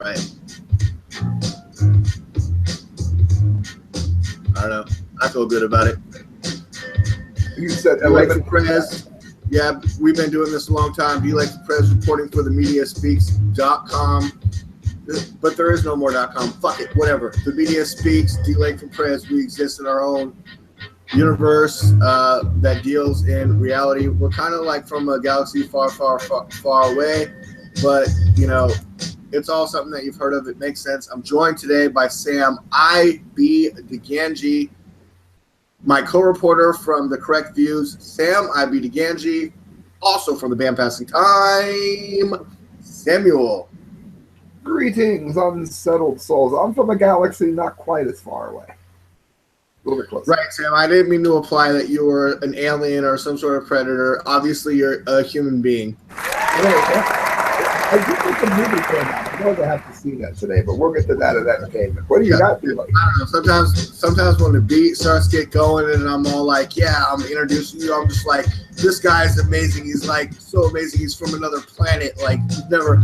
Right. I don't know. I feel good about it. You said D-Lake Prez. Yeah, we've been doing this a long time. D-Lake Prez reporting for the MediaSpeaks.com. But there is no more .com. Fuck it, whatever. The Media Speaks, D-Lake Prez. We exist in our own universe that deals in reality. We're kind of like from a galaxy far, far, far, far away. But, you know, it's all something that you've heard of. It makes sense. I'm joined today by Sam I.B. DeGangi, my co-reporter from The Correct Views. Sam I.B. DeGangi, also from the Band Passing Time, Samuel. Greetings, unsettled souls. I'm from a galaxy not quite as far away. A little bit closer. Right, Sam. I didn't mean to imply that you were an alien or some sort of predator. Obviously, you're a human being. I do think the movie came out. I know they have to see that today, but we'll get to that at entertainment. What do you got, D-Lake? I don't know. Sometimes when the beat starts to get going and I'm all like, yeah, I'm introducing you. I'm just like, this guy's amazing. He's like so amazing. He's from another planet. Like, you've never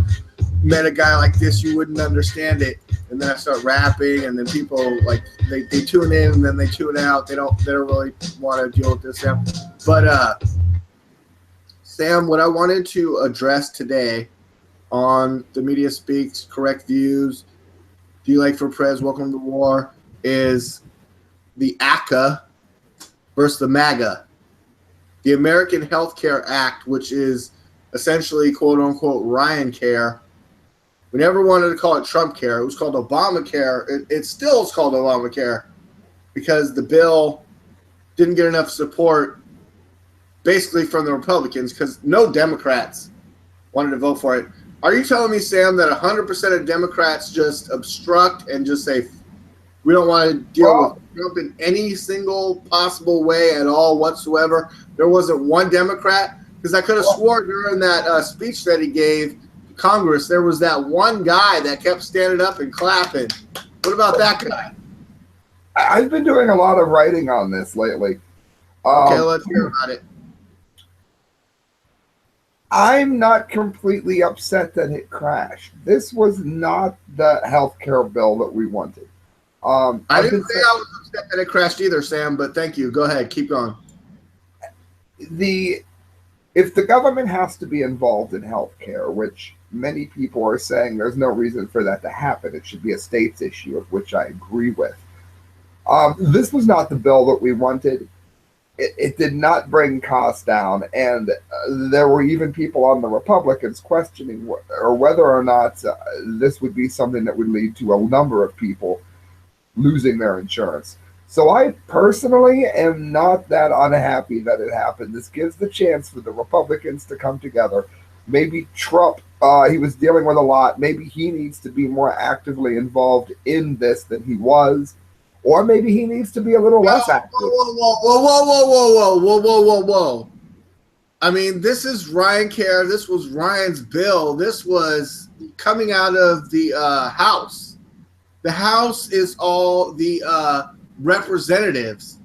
met a guy like this, you wouldn't understand it. And then I start rapping, and then people like they tune in and then they tune out. They don't really want to deal with this, Sam. But Sam, what I wanted to address today on the Media Speaks, Correct Views, D-Lake for Prez, Welcome to War, is the AHCA versus the MAGA, the American Health Care Act, which is essentially quote unquote Ryan Care. We never wanted to call it Trump Care. It was called Obamacare. It still is called Obamacare because the bill didn't get enough support basically from the Republicans because no Democrats wanted to vote for it. Are you telling me, Sam, that 100% of Democrats just obstruct and just say, we don't want to deal with Trump in any single possible way at all whatsoever? There wasn't one Democrat? Because I could have swore during that speech that he gave Congress, there was that one guy that kept standing up and clapping. What about that guy? I've been doing a lot of writing on this lately. Okay, let's hear about it. I'm not completely upset that it crashed. This was not the healthcare bill that we wanted. I didn't say I was upset that it crashed either, Sam, but thank you. Go ahead. Keep going. If the government has to be involved in healthcare, which many people are saying there's no reason for that to happen, it should be a state's issue, of which I agree with. This was not the bill that we wanted. It did not bring costs down, and there were even people on the Republicans questioning whether or not this would be something that would lead to a number of people losing their insurance. So I personally am not that unhappy that it happened. This gives the chance for the Republicans to come together. Maybe Trump, he was dealing with a lot. Maybe he needs to be more actively involved in this than he was. Or maybe he needs to be a little less active. Whoa. I mean, this is Ryan Care. This was Ryan's bill. This was coming out of the House. The House is all the representatives.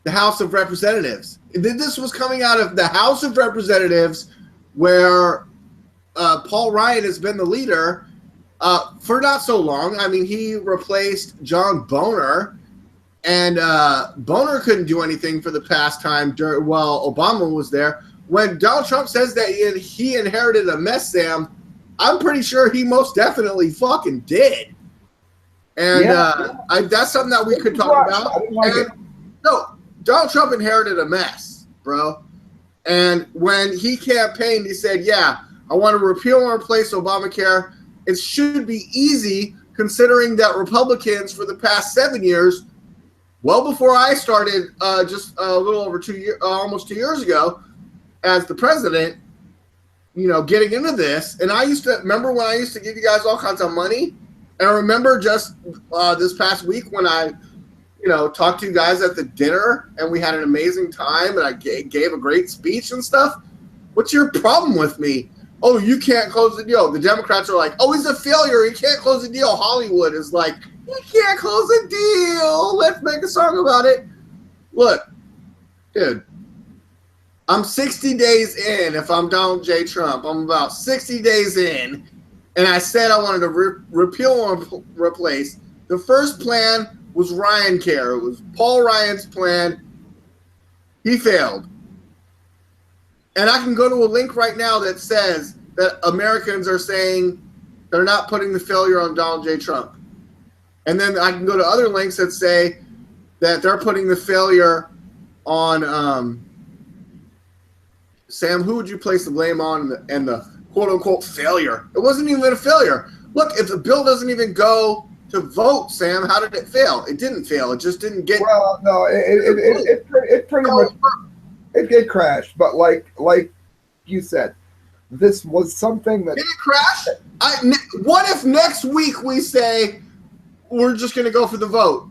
The House of Representatives. This was coming out of the House of Representatives where Paul Ryan has been the leader for not so long. I mean, he replaced John Boehner, and Boehner couldn't do anything for the past time while Obama was there. When Donald Trump says that he inherited a mess, Sam, I'm pretty sure he most definitely fucking did. And that's something that we could talk about. No, Donald Trump inherited a mess, bro. And when he campaigned, he said, yeah, I want to repeal and replace Obamacare. It should be easy considering that Republicans for the past 7 years, well before I started just a little over 2 years, almost 2 years ago as the president, you know, getting into this. And I used to remember when I used to give you guys all kinds of money. And I remember just this past week when I, you know, talked to you guys at the dinner and we had an amazing time and I gave a great speech and stuff. What's your problem with me? Oh, you can't close the deal. The Democrats are like, oh, he's a failure. He can't close the deal. Hollywood is like, he can't close the deal. Let's make a song about it. Look, dude, I'm 60 days in if I'm Donald J. Trump. I'm about 60 days in. and I said I wanted to repeal and replace. The first plan was Ryan Care. It was Paul Ryan's plan. He failed. And I can go to a link right now that says that Americans are saying they're not putting the failure on Donald J. Trump. And then I can go to other links that say that they're putting the failure on Sam, who would you place the blame on and the quote-unquote failure? It wasn't even a failure. Look, if the bill doesn't even go to vote, Sam, how did it fail? It didn't fail. It just didn't get... Well, no, it pretty much... It crashed. But like you said, this was something that... Did it crash? What if next week we say we're just going to go for the vote?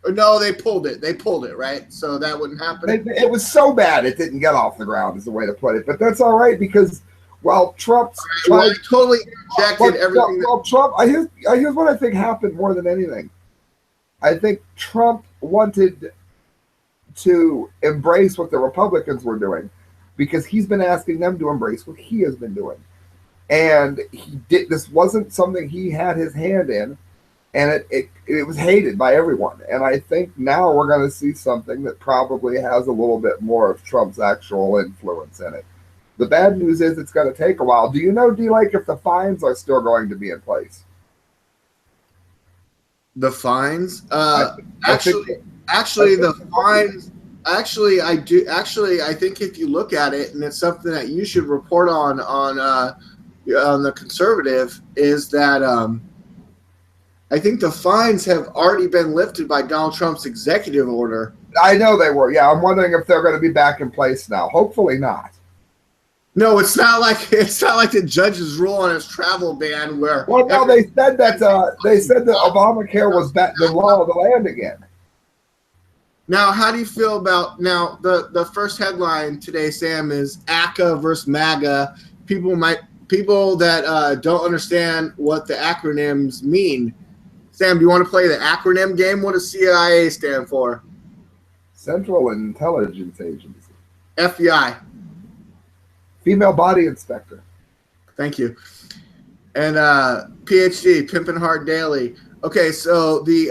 Or no, they pulled it. They pulled it, right? So that wouldn't happen. It was so bad it didn't get off the ground, is the way to put it. But that's all right, because, well, Trump's... I totally interjected everything. Well, Trump... Here's what I think happened more than anything. I think Trump wanted to embrace what the Republicans were doing, because he's been asking them to embrace what he has been doing. And this wasn't something he had his hand in. And it was hated by everyone. And I think now we're going to see something that probably has a little bit more of Trump's actual influence in it. The bad news is it's going to take a while. Do you know, D-Lake, if the fines are still going to be in place? The fines? Actually, the fines... Actually, I do. Actually, I think if you look at it, and it's something that you should report on the Conservative, is that... I think the fines have already been lifted by Donald Trump's executive order. I know they were. Yeah, I'm wondering if they're going to be back in place now. Hopefully not. No, it's not like the judge's rule on his travel ban where. Well, no, they said that Obamacare was back the law of the land again. Now, how do you feel about the first headline today, Sam, is AHCA versus MAGA. People that don't understand what the acronyms mean. Sam, do you want to play the acronym game? What does CIA stand for? Central Intelligence Agency. FBI. Female Body Inspector. Thank you. And PhD, Pimpin' Hard Daily. Okay, so the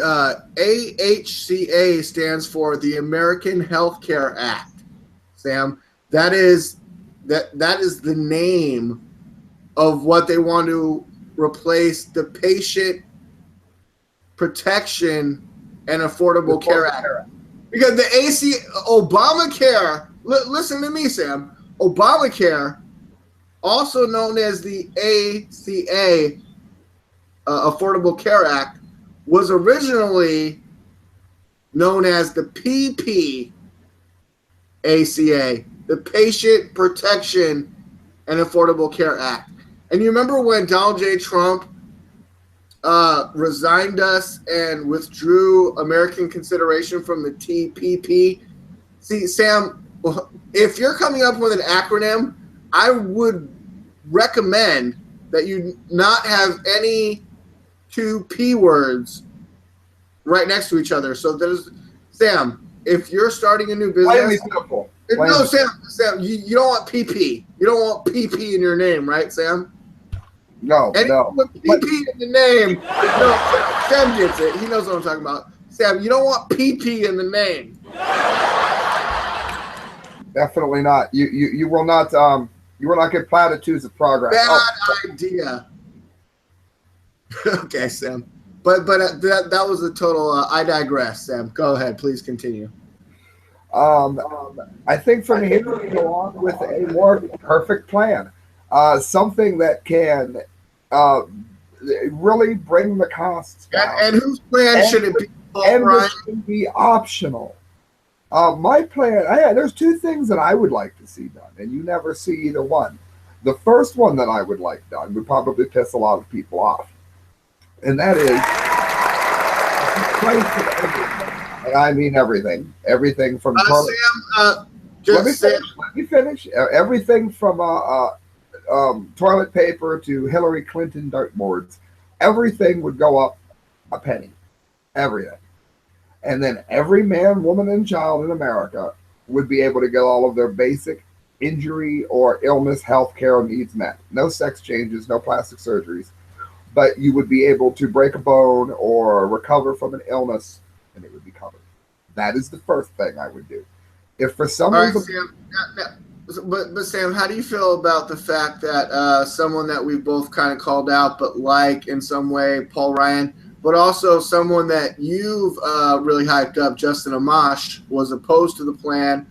AHCA stands for the American Health Care Act. Sam, that is the name of what they want to replace the Patient Protection and Affordable Care Act. Because the Obamacare, listen to me, Sam, Obamacare, also known as the AHCA, Affordable Care Act, was originally known as the PPACA, the Patient Protection and Affordable Care Act. And you remember when Donald J. Trump resigned us and withdrew American consideration from the TPP? See, Sam, if you're coming up with an acronym, I would recommend that you not have any two P words right next to each other. So there's, Sam, if you're starting a new business, no, Sam, you don't want PP. You don't want PP in your name, right, Sam? No. With PP in the name, no, Sam gets it. He knows what I'm talking about. Sam, you don't want PP in the name. Definitely not. You will not. You will not get platitudes of progress. Bad idea. Okay, Sam. But that was a total. I digress, Sam. Go ahead, please continue. I think from here we go on with a more perfect plan, something that can really bring the costs down. And whose plan should it be? And this should be optional. My plan, there's two things that I would like to see done, and you never see either one. The first one that I would like done would probably piss a lot of people off, and that is price of everything. And I mean everything. Everything from Sam, let me finish. Everything from toilet paper to Hillary Clinton dartboards. Everything would go up a penny. Everything. And then every man, woman, and child in America would be able to get all of their basic injury or illness health care needs met. No sex changes, no plastic surgeries, but you would be able to break a bone or recover from an illness and it would be covered. That is the first thing I would do. If for some All right, reason, Sam. But Sam, how do you feel about the fact that someone that we've both kind of called out, but like in some way, Paul Ryan, but also someone that you've really hyped up, Justin Amash, was opposed to the plan.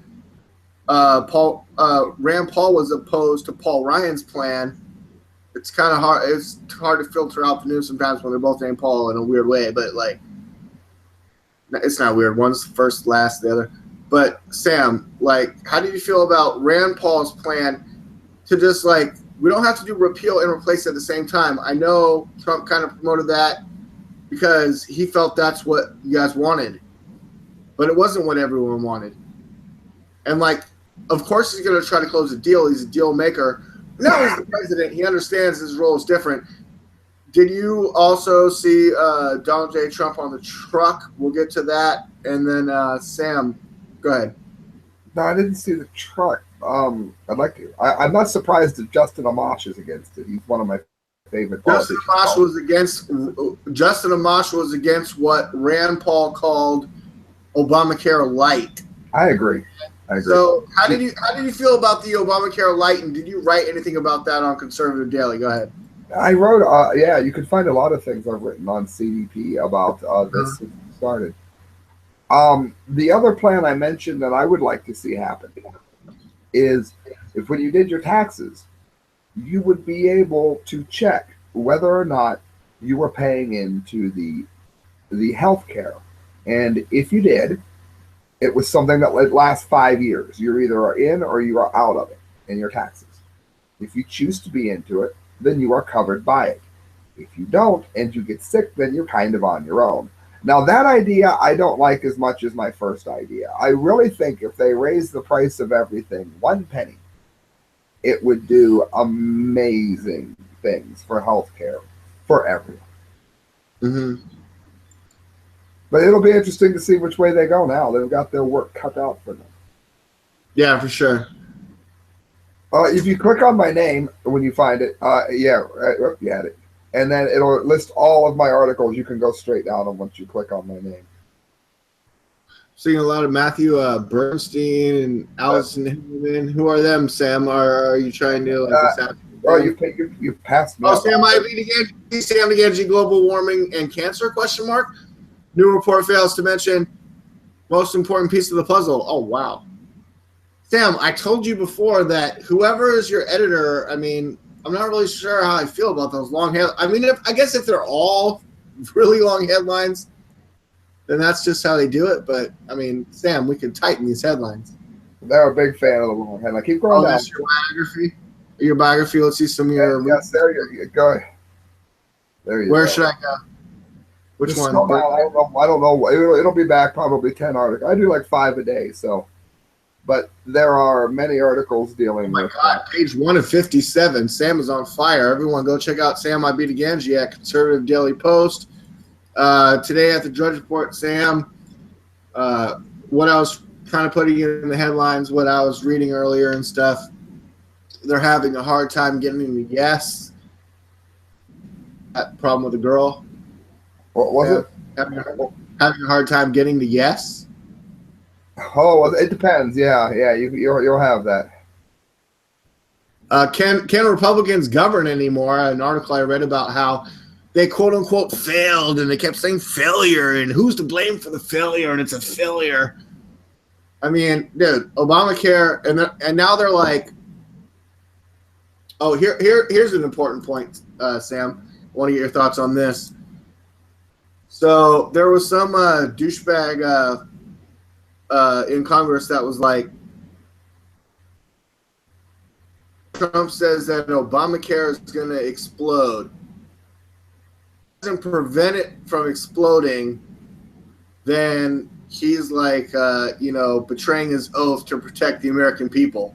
Rand Paul was opposed to Paul Ryan's plan. It's kind of hard. It's hard to filter out the news sometimes when they're both named Paul in a weird way, but like, it's not weird. One's first, last, the other. But Sam, like, how do you feel about Rand Paul's plan to just like, we don't have to do repeal and replace at the same time? I know Trump kind of promoted that because he felt that's what you guys wanted, but it wasn't what everyone wanted. And like, of course he's going to try to close a deal. He's a deal maker. Now he's the president. He understands his role is different. Did you also see Donald J. Trump on the truck? We'll get to that. And then Sam, go ahead. no, I didn't see the truck. I'd like to. I'm not surprised that Justin Amash is against it. He's one of my favorite Justin politicians. Amash was against what Rand Paul called Obamacare light. I agree. So how did you feel about the Obamacare light, and did you write anything about that on Conservative Daily? Go ahead. I wrote, yeah, you can find a lot of things I've written on CDP about this since it started. The other plan I mentioned that I would like to see happen is if when you did your taxes, you would be able to check whether or not you were paying into the health care. And if you did, it was something that would last 5 years. You're either in or you are out of it in your taxes. If you choose to be into it, then you are covered by it. If you don't and you get sick, then you're kind of on your own. Now, that idea I don't like as much as my first idea. I really think if they raise the price of everything 1 penny, it would do amazing things for healthcare for everyone. Mm-hmm. But it'll be interesting to see which way they go now. They've got their work cut out for them. Yeah, for sure. If you click on my name when you find it, you had it. And then it'll list all of my articles. You can go straight down them once you click on my name. Seeing a lot of Matthew Bernstein and Allison Hillman. Who are them, Sam? Are you trying to you passed me. Oh, Sam Ibedeganji, Sam Deganji, global warming and cancer, ? New report fails to mention most important piece of the puzzle. Oh, wow. Sam, I told you before that whoever is your editor, I mean, I'm not really sure how I feel about those long headlines. I mean, I guess if they're all really long headlines, then that's just how they do it. But, I mean, Sam, we can tighten these headlines. They're a big fan of the long headline. Keep going down. That's your biography? Your biography, let's see some of your... Yes, there you go. There you Where go. should I go? Which Just one? I don't know. It'll be back probably 10 articles. I do like 5 a day, so... But there are many articles dealing with. Oh my God, page 1 of 57. Sam is on fire. Everyone go check out Sam Ibedeganji at Conservative Daily Post. Today at the Drudge Report, Sam, what I was kind of putting in the headlines, what I was reading earlier and stuff, they're having a hard time getting the yes. That problem with the girl. What was it? Having a hard time getting the yes. Oh, it depends. Yeah, you'll have that. Can Republicans govern anymore? An article I read about how they quote unquote failed, and they kept saying failure, and who's to blame for the failure, and it's a failure. I mean, dude, Obamacare, and now they're like, oh, here's an important point, Sam. I want to get your thoughts on this. So there was some douchebag in Congress that was like, Trump says that Obamacare is going to explode. Doesn't prevent it from exploding, then he's like, betraying his oath to protect the American people.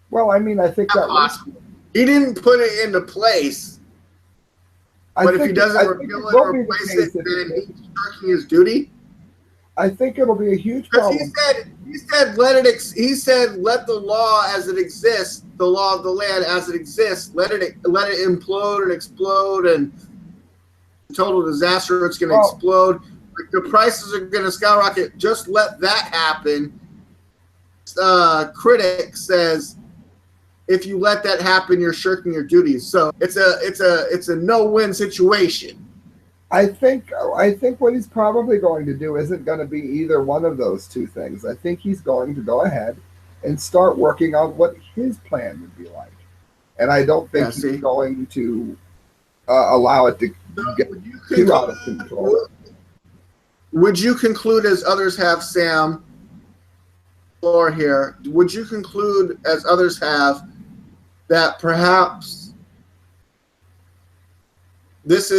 Well, I mean, I think that he didn't put it into place. But if he doesn't repeal it or replace it, then he's shirking his duty? I think it'll be a huge Because problem. he said let the law as it exists, the law of the land as it exists, let it implode and explode, and total disaster. It's going to Well, explode. Like, the prices are going to skyrocket. Just let that happen. Critic says, if you let that happen, you're shirking your duties. So it's a no-win situation. I think what he's probably going to do isn't going to be either one of those two things. I think he's going to go ahead and start working on what his plan would be like. And I don't think he's going to allow it to get too out of control. Would you conclude, as others have, Sam, or here, would you conclude, as others have, that perhaps this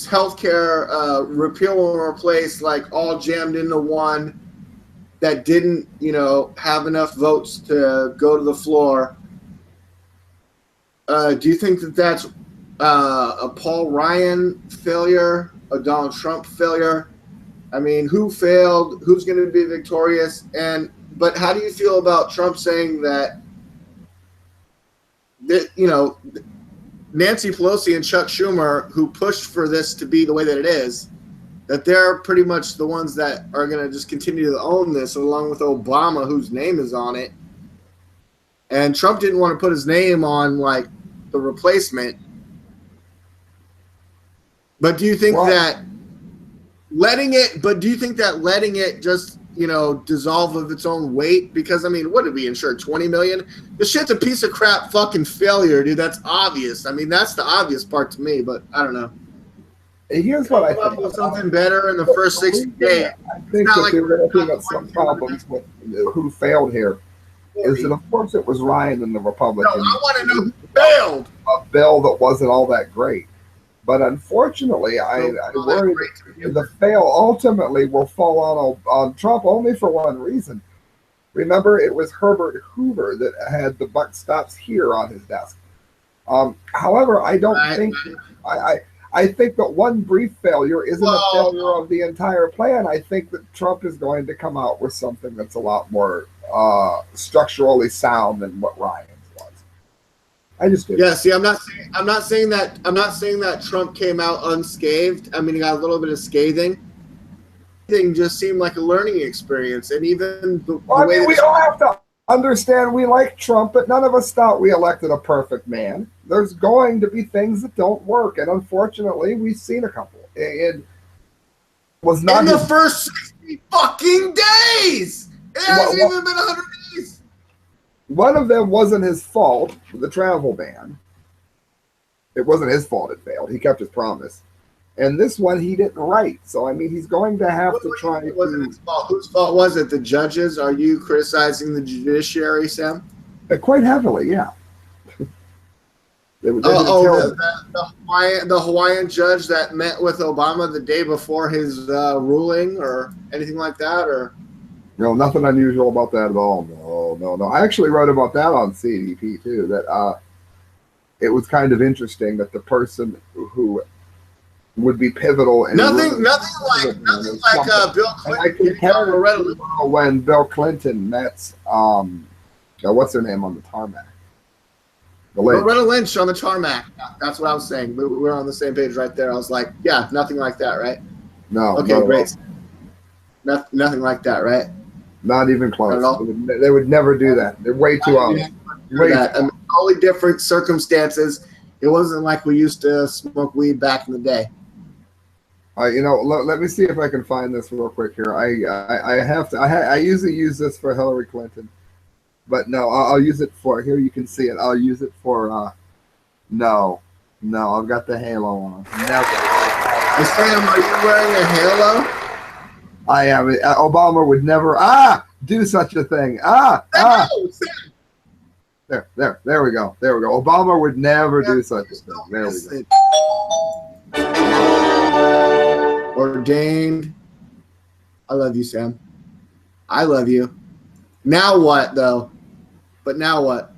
healthcare repeal and replace, like, all jammed into one that didn't, have enough votes to go to the floor? Do you think that that's a Paul Ryan failure, a Donald Trump failure? I mean, who failed? Who's going to be victorious? But how do you feel about Trump saying that Nancy Pelosi and Chuck Schumer, who pushed for this to be the way that it is, that they're pretty much the ones that are going to just continue to own this, along with Obama, whose name is on it. And Trump didn't want to put his name on, like, the replacement. But do you think that letting it just, dissolve of its own weight? Because, I mean, what did we insure? 20 million? This shit's a piece of crap fucking failure, dude. That's obvious. I mean, that's the obvious part to me, but I don't know. Here's what I think. With something better in the first 60 days. I think that we're looking at some problems with who failed here. Is that, of course, it was Ryan and the Republicans. No, I want to know who failed. A bill that wasn't all that great. But unfortunately, I worry the fail ultimately will fall on Trump only for one reason. Remember, it was Herbert Hoover that had the buck stops here on his desk. However, I don't think I think that one brief failure isn't a failure of the entire plan. I think that Trump is going to come out with something that's a lot more structurally sound than what Ryan's was. I just did. Yeah, see, I'm not saying that Trump came out unscathed. I mean, he got a little bit of scathing. Thing just seemed like a learning experience, and even the way we all have to understand we like Trump, but none of us thought we elected a perfect man. There's going to be things that don't work, and unfortunately, we've seen a couple. It was not in the first 60 fucking days. It hasn't even been 100 days. One of them wasn't his fault, the travel ban. It wasn't his fault it failed. He kept his promise. And this one he didn't write. So, I mean, he's going to have to try to... It wasn't his fault. Whose fault was it? The judges? Are you criticizing the judiciary, Sam? Quite heavily, yeah. The Hawaiian judge that met with Obama the day before his ruling, or anything like that, or... No, nothing unusual about that at all. No. I actually wrote about that on CDP too. That it was kind of interesting that the person who would be pivotal and nothing like Bill Clinton. When Bill Clinton met what's her name on the tarmac? Loretta Lynch on the tarmac. That's what I was saying. We're on the same page right there. I was like, yeah, nothing like that, right? No. Okay, great. Nothing like that, right? Not even close. They would never do that. They're way too honest. I mean, totally different circumstances. It wasn't like we used to smoke weed back in the day. Let me see if I can find this real quick here. I have to. I usually use this for Hillary Clinton, but no, I'll use it for here. You can see it. I'll use it for. No, I've got the halo on. Never. Sam, are you wearing a halo? I am. Obama would never do such a thing. There we go. Obama would never do such a thing. There we go. Ordained. I love you, Sam. I love you. Now what, though? But now what?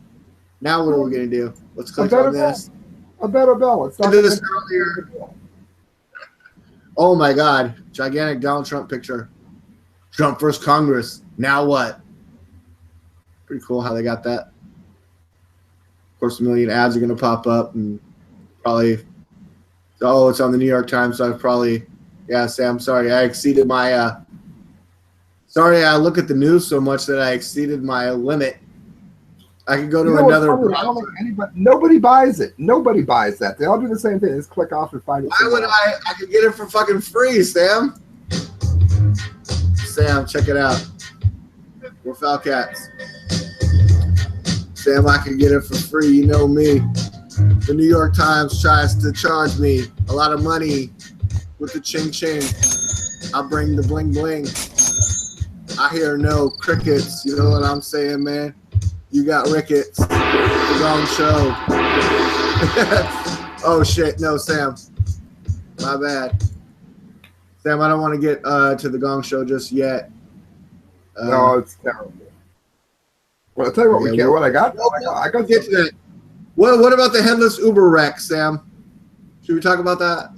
Now what are we going to do? Let's click on this. A better bill. It's not this earlier. Oh, my God. Gigantic Donald Trump picture. Trump versus Congress. Now what? Pretty cool how they got that. Of course, a million ads are going to pop up and probably, oh, it's on the New York Times, so I've probably, yeah, Sam, sorry, I exceeded my, sorry, I look at the news so much that I exceeded my limit. I could go to another browser. Nobody buys it. Nobody buys that. They all do the same thing. Just click off and find it. Why would I? I could get it for fucking free, Sam. Sam, check it out. We're Falcats. Sam, I can get it for free. You know me. The New York Times tries to charge me a lot of money with the ching ching. I bring the bling bling. I hear no crickets. You know what I'm saying, man? You got rickets. The wrong show. Oh shit! No, Sam. My bad. Sam, I don't want to get to the Gong Show just yet. No, it's terrible. Well, I'll tell you what, we can't. What I got? I got get to that. What about the headless Uber wreck, Sam? Should we talk about that?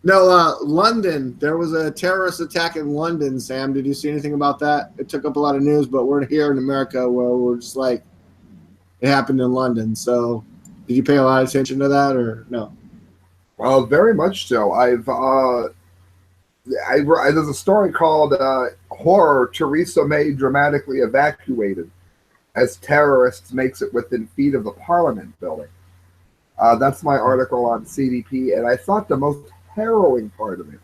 No, London. There was a terrorist attack in London, Sam. Did you see anything about that? It took up a lot of news, but we're here in America where we're just like, it happened in London. So did you pay a lot of attention to that or no? Well, very much so. There's a story called Horror, Theresa May dramatically evacuated as terrorists makes it within feet of the Parliament building. That's my article on CDP, and I thought the most harrowing part of it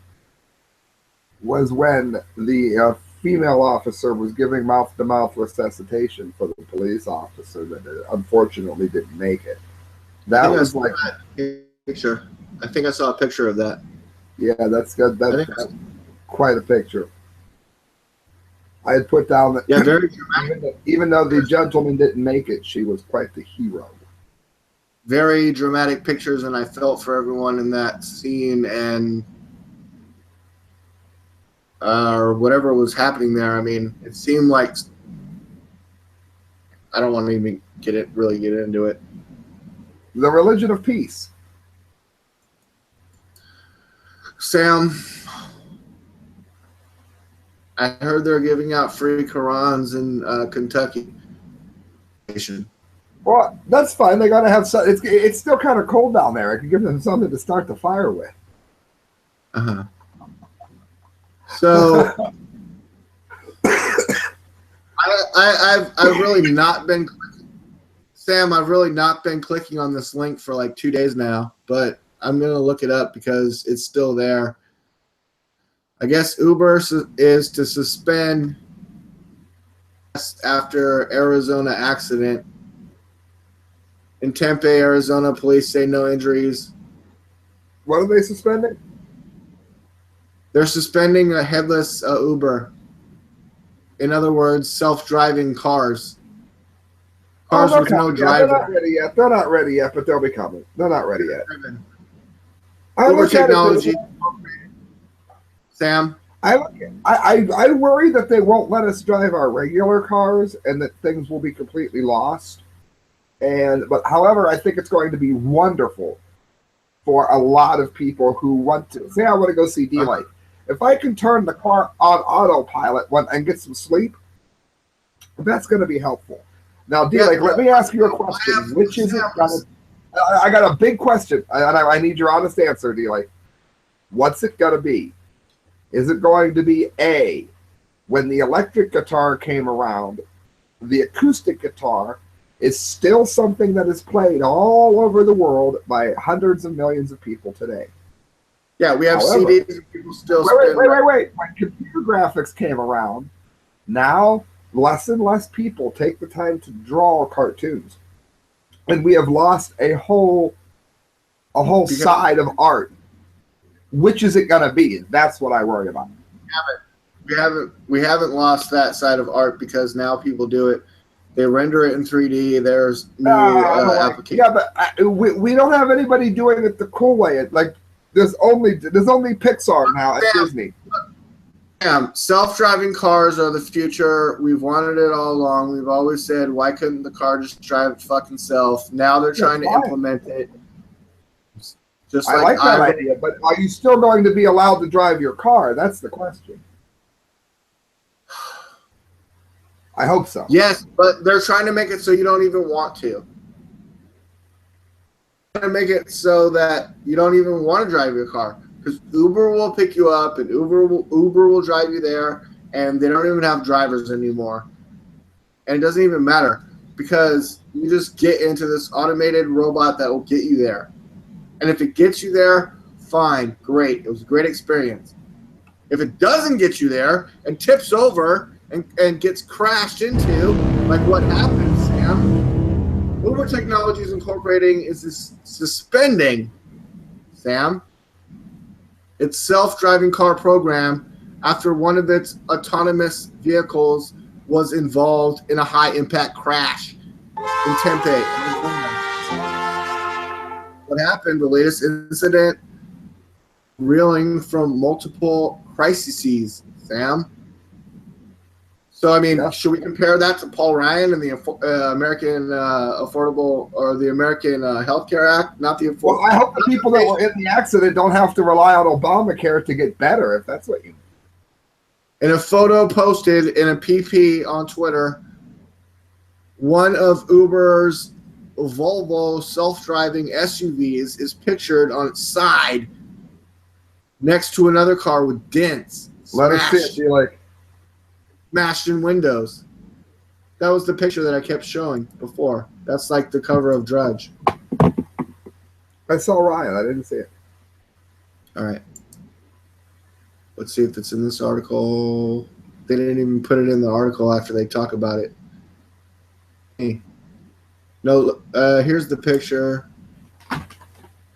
was when the female officer was giving mouth-to-mouth resuscitation for the police officer that unfortunately didn't make it. That was like picture. I think I saw a picture of that. Yeah, that's good. That's quite a picture. I had put down that very dramatic. Even though the gentleman didn't make it, she was quite the hero. Very dramatic pictures, and I felt for everyone in that scene and or whatever was happening there. I mean, it seemed like I don't want to even really get into it. The religion of peace. Sam, I heard they're giving out free Qurans in Kentucky. Well, that's fine. They got to have some. It's still kind of cold down there. I can give them something to start the fire with. Uh-huh. So, I've really not been, Sam, I've really not been clicking on this link for like 2 days now, but I'm going to look it up because it's still there. I guess Uber is to suspend after Arizona accident. In Tempe, Arizona, police say no injuries. What are they suspending? They're suspending a headless Uber. In other words, self-driving cars. Cars with no driver. They're not ready yet. They're not ready yet, but they'll be coming. They're not ready yet. Uber technology. Sam? I worry that they won't let us drive our regular cars and that things will be completely lost. But however, I think it's going to be wonderful for a lot of people who want to say, I want to go see D-Light. If I can turn the car on autopilot and get some sleep, that's going to be helpful. Now, D-Light, let me ask you a question. Which is it? I got a big question, and I need your honest answer, D-Light. What's it going to be? Is it going to be A, when the electric guitar came around, the acoustic guitar is still something that is played all over the world by hundreds of millions of people today? Yeah, we have CDs and people still wait. When computer graphics came around, now less and less people take the time to draw cartoons. And we have lost a whole side of art. Which is it going to be? That's what I worry about. We haven't lost that side of art because now people do it. They render it in 3D. There's new applications. Yeah, but we don't have anybody doing it the cool way. Like there's only Pixar now at Disney. Self-driving cars are the future. We've wanted it all along. We've always said, why couldn't the car just drive its fucking self? Now they're trying to implement it. I like that idea, but are you still going to be allowed to drive your car? That's the question. I hope so. Yes, but they're trying to make it so you don't even want to. They're trying to make it so that you don't even want to drive your car, because Uber will pick you up and Uber will drive you there, and they don't even have drivers anymore. And it doesn't even matter, because you just get into this automated robot that will get you there. And if it gets you there, fine, great. It was a great experience. If it doesn't get you there and tips over and gets crashed into, like what happened, Sam, Uber Technologies Incorporating is suspending, Sam, its self-driving car program after one of its autonomous vehicles was involved in a high-impact crash in Tempe. What happened? The latest incident reeling from multiple crises, Sam. So, I mean, should we compare that to Paul Ryan and the American Affordable or the American Healthcare Act? Not the Affordable. Well, I hope the people that were in the accident don't have to rely on Obamacare to get better, if that's what you. In a photo posted in a PP on Twitter, one of Uber's Volvo self-driving SUVs is pictured on its side next to another car with dents. Let us see it. Be like smashed in windows. That was the picture that I kept showing before. That's like the cover of Drudge. I saw Ryan. I didn't see it. All right. Let's see if it's in this article. They didn't even put it in the article after they talk about it. Hey. No, here's the picture.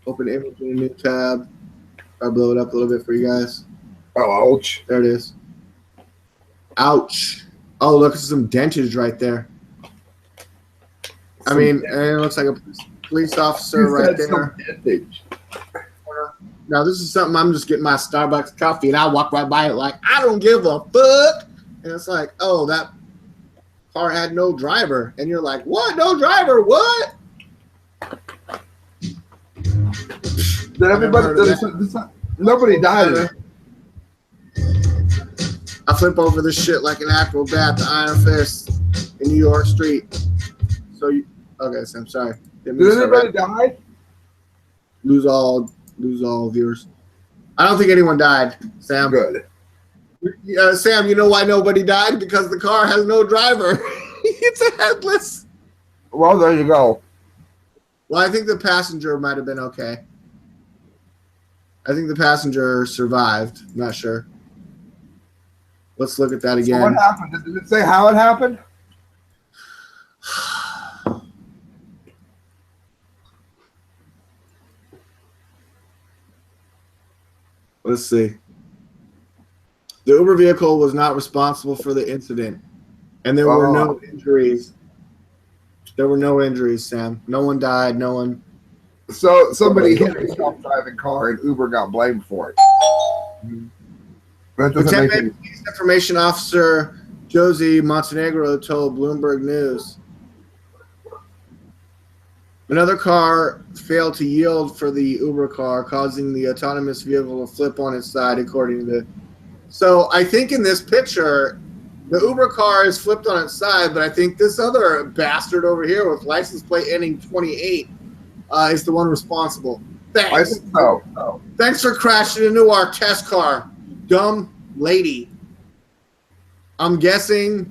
Open image in a new tab. I'll blow it up a little bit for you guys. Oh, ouch. There it is. Ouch. Oh, look, there's some dentage right there. I mean, and it looks like a police officer right there. Now, this is something I'm just getting my Starbucks coffee, and I walk right by it like, I don't give a fuck. And it's like, oh, that car had no driver. And you're like, what? No driver? What? Did everybody? Nobody died. I flip over this shit like an acrobat, the Iron Fist in New York Street. So you, okay, so I'm sorry. Did anybody die? Lose all viewers. I don't think anyone died, Sam. Good. Sam, you know why nobody died? Because the car has no driver. It's a headless. Well, there you go. Well, I think the passenger might have been okay. I think the passenger survived. I'm not sure. Let's look at that again. So what happened? Did it say how it happened? Let's see. The Uber vehicle was not responsible for the incident, and there were no injuries. There were no injuries, Sam. No one died. No one. So somebody hit a self-driving car, and Uber got blamed for it. That doesn't make any... Police Information Officer Josie Montenegro told Bloomberg News. Another car failed to yield for the Uber car, causing the autonomous vehicle to flip on its side, according to. So I think in this picture, the Uber car is flipped on its side, but I think this other bastard over here with license plate ending 28 is the one responsible. Thanks. I think so. Oh. Thanks for crashing into our test car, dumb lady. I'm guessing.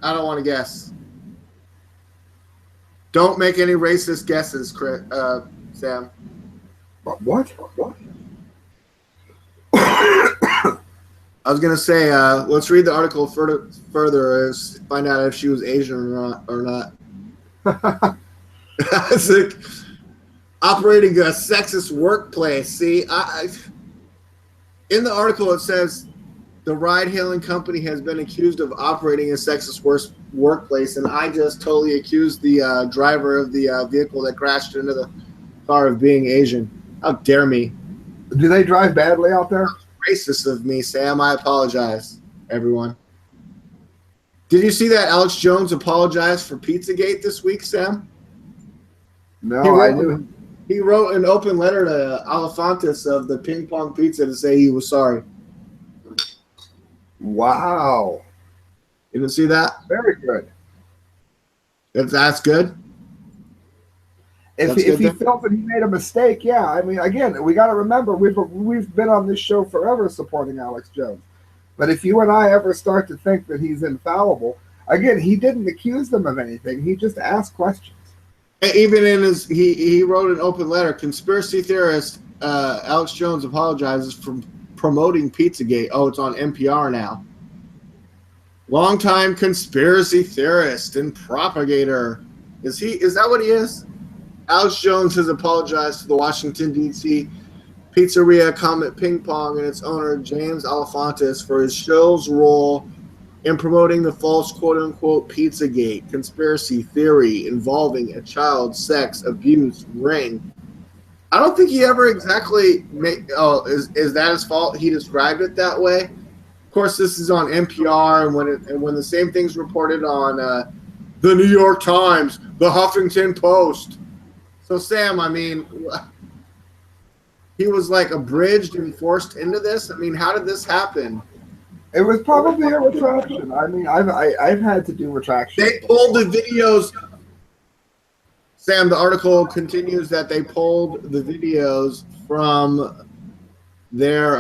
I don't want to guess. Don't make any racist guesses, Chris, Sam. What? I was gonna say, let's read the article further, find out if she was Asian or not. It's like operating a sexist workplace. See, in the article it says the ride-hailing company has been accused of operating a sexist workplace, and I just totally accused the driver of the vehicle that crashed into the car of being Asian. How dare me? Do they drive badly out there? Racist of me, Sam. I apologize, everyone. Did you see that Alex Jones apologized for Pizzagate this week, Sam? No, I knew. He wrote an open letter to Alefantis of the Ping Pong Pizza to say he was sorry. Wow. You didn't see that? Very good. That's good. If he felt that he made a mistake, yeah. I mean, again, we got to remember we've been on this show forever supporting Alex Jones. But if you and I ever start to think that he's infallible, again, he didn't accuse them of anything. He just asked questions. Even in his, he wrote an open letter. Conspiracy theorist Alex Jones apologizes for promoting Pizzagate. Oh, it's on NPR now. Longtime conspiracy theorist and propagator. Is that what he is? Alex Jones has apologized to the Washington, D.C. pizzeria Comet Ping Pong and its owner, James Alefantis, for his show's role in promoting the false quote-unquote Pizzagate conspiracy theory involving a child sex abuse ring. I don't think he ever exactly is that his fault? He described it that way. Of course, this is on NPR, and when the same thing's reported on the New York Times, the Huffington Post. So, Sam, I mean, he was like abridged and forced into this. I mean, how did this happen? It was probably a retraction. I mean, I've had to do retractions. They pulled the videos. Sam, the article continues that they pulled the videos from their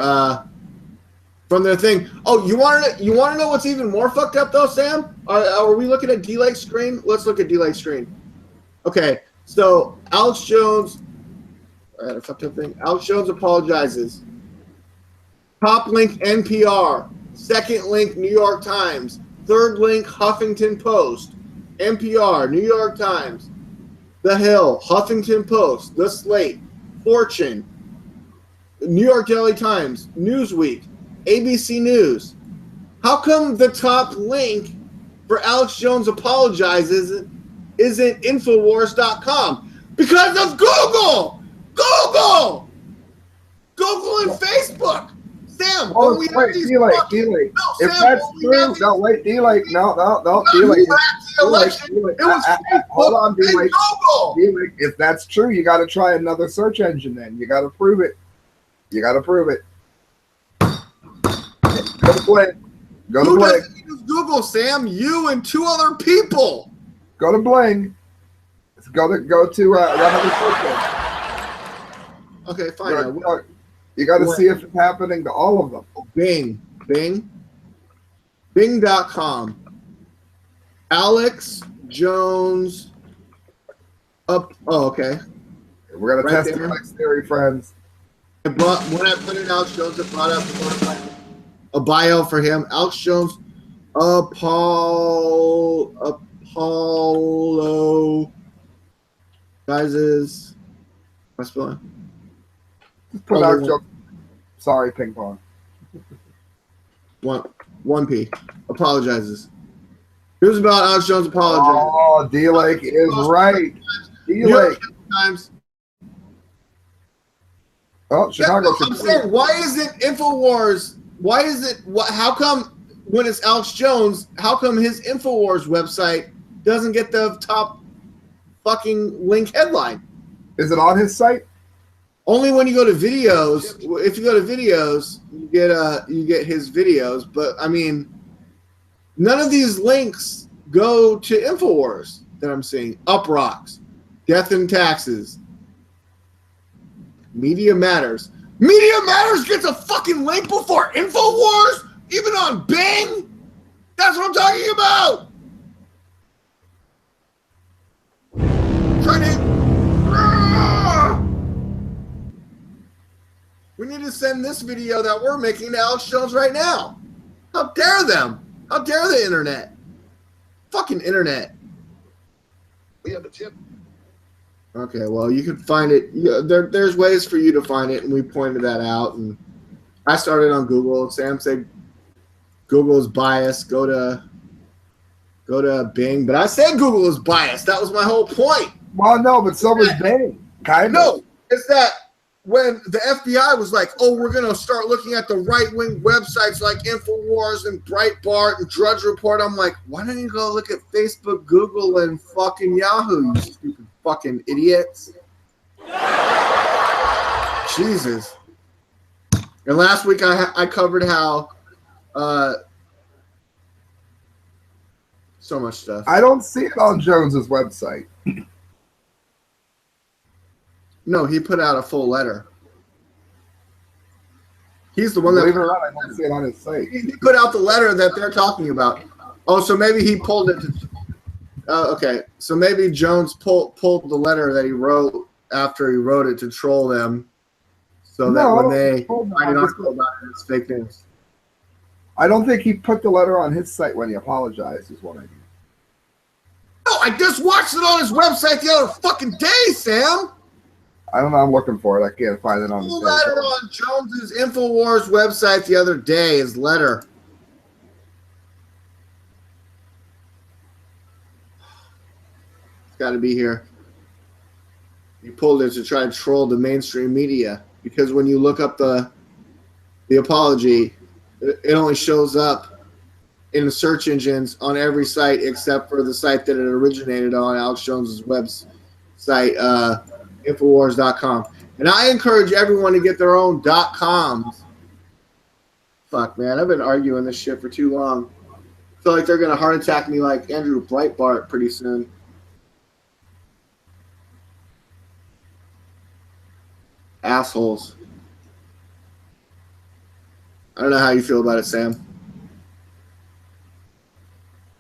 thing. Oh, you want to know what's even more fucked up though, Sam? Are we looking at D-Lake's screen? Let's look at D-Lake's screen. Okay, so Alex Jones. I had a fucked up thing. Alex Jones apologizes. Top link NPR. Second link New York Times. Third link Huffington Post. NPR, New York Times. The Hill, Huffington Post, The Slate, Fortune, New York Daily Times, Newsweek, ABC News. How come the top link for Alex Jones apologizes isn't Infowars.com? Because of Google! Google and Facebook! Sam, oh, wait, D-Lake. If that's true, no, wait, D-Lake, no, D-Lake. Hold on, D-Lake. If that's true, you got to try another search engine then. You got to prove it. Go to Bling. Who doesn't use Google, Sam? You and two other people. Go to Bling. Go to another search engine. Okay, fine. You got to see if it's happening to all of them. Bing.com. Alex Jones. Oh, okay. We're going to test the next theory, friends. When I put in Alex Jones, it brought up a bio for him. Alex Jones, Apollo. Guys, what's spelling? Just put Alex Jones. Sorry, ping pong. 1P. Apologizes. Here's about Alex Jones apologizing. Oh, D-Lake is right. D-Lake. Times. Oh, Chicago. Yeah, I'm saying, why isn't InfoWars? Why is it? How come when it's Alex Jones? How come his InfoWars website doesn't get the top fucking link headline? Is it on his site? Only when you go to videos. If you go to videos, you get his videos. But I mean, none of these links go to InfoWars that I'm seeing. Uprocks, Death and Taxes, Media Matters. Media Matters gets a fucking link before InfoWars, even on Bing. That's what I'm talking about. We need to send this video that we're making to Alex Jones right now. How dare them? How dare the internet? Fucking internet. We have a tip. Okay, well, you can find it. There's ways for you to find it, and we pointed that out. And I started on Google. Sam said Google is biased. Go to Bing. But I said Google is biased. That was my whole point. Well, no, but so was Bing. Kind of. No, it's that when the FBI was like, oh, we're going to start looking at the right-wing websites like InfoWars and Breitbart and Drudge Report, I'm like, why don't you go look at Facebook, Google, and fucking Yahoo, you stupid fucking idiots. Jesus. And last week I covered how So much stuff. I don't see it on Jones's website. No, he put out a full letter. He's the one Believe it that or not, I don't see it on his site. he put out the letter that they're talking about. Oh, so maybe he pulled it. Okay, so maybe Jones pulled the letter that he wrote after he wrote it to troll them, so that when they find an article about it, it's fake news. I don't think he put the letter on his site when he apologized, is what I mean. No, I just watched it on his website the other fucking day, Sam. I don't know. I'm looking for it. I can't find it on his site. Letter on Jones's InfoWars website the other day. His letter. It's got to be here. He pulled it to try to troll the mainstream media because when you look up the apology, it only shows up in the search engines on every site except for the site that it originated on, Alex Jones's website, Infowars.com. And I encourage everyone to get their own .coms. Fuck, man, I've been arguing this shit for too long. I feel like they're going to heart attack me like Andrew Breitbart pretty soon. Assholes. I don't know how you feel about it, Sam.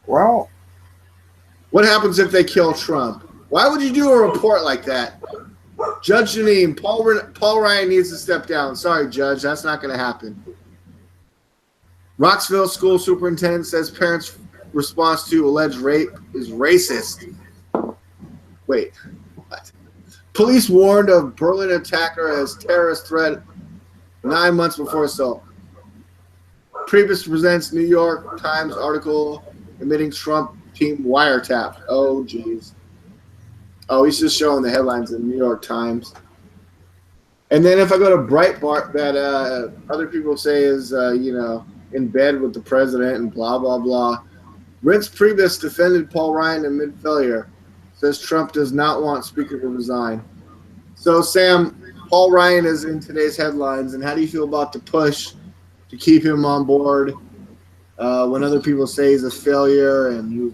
Well, what happens if they kill Trump? Why would you do a report like that? Judge Janine, Paul Ryan needs to step down. Sorry, Judge, that's not going to happen. Roxville school superintendent says parents' response to alleged rape is racist. Wait, what? Police warned of Berlin attacker as terrorist threat 9 months before assault. Priebus presents New York Times article admitting Trump team wiretapped. Oh, geez. Oh, he's just showing the headlines in the New York Times. And then if I go to Breitbart, that other people say is, in bed with the president and blah, blah, blah. Reince Priebus defended Paul Ryan in mid-failure. Says Trump does not want Speaker to resign. So, Sam, Paul Ryan is in today's headlines, and how do you feel about the push to keep him on board when other people say he's a failure and he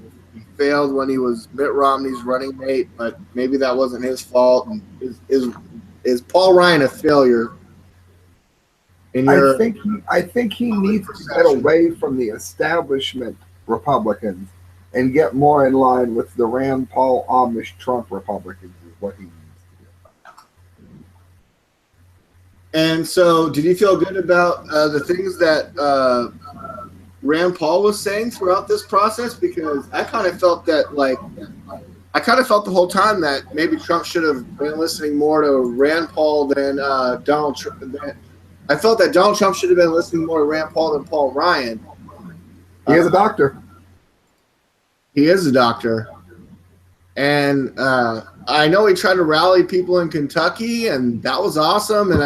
failed when he was Mitt Romney's running mate, but maybe that wasn't his fault? And is Paul Ryan a failure? I think he needs to get away from the establishment Republicans and get more in line with the Rand Paul Amish Trump Republicans is what he needs to do. And so did you feel good about the things that Rand Paul was saying throughout this process? Because I kind of felt that, the whole time that maybe Trump should have been listening more to Rand Paul than Donald Trump. I felt that Donald Trump should have been listening more to Rand Paul than Paul Ryan. He is a doctor. He is a doctor. And I know he tried to rally people in Kentucky, and that was awesome. And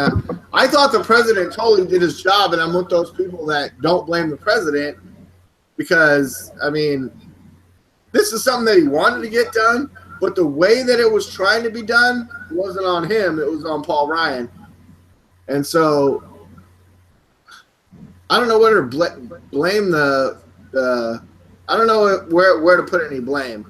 I thought the president totally did his job, and I'm with those people that don't blame the president because, I mean, this is something that he wanted to get done, but the way that it was trying to be done wasn't on him. It was on Paul Ryan. And so I don't know where to blame the I don't know where to put any blame.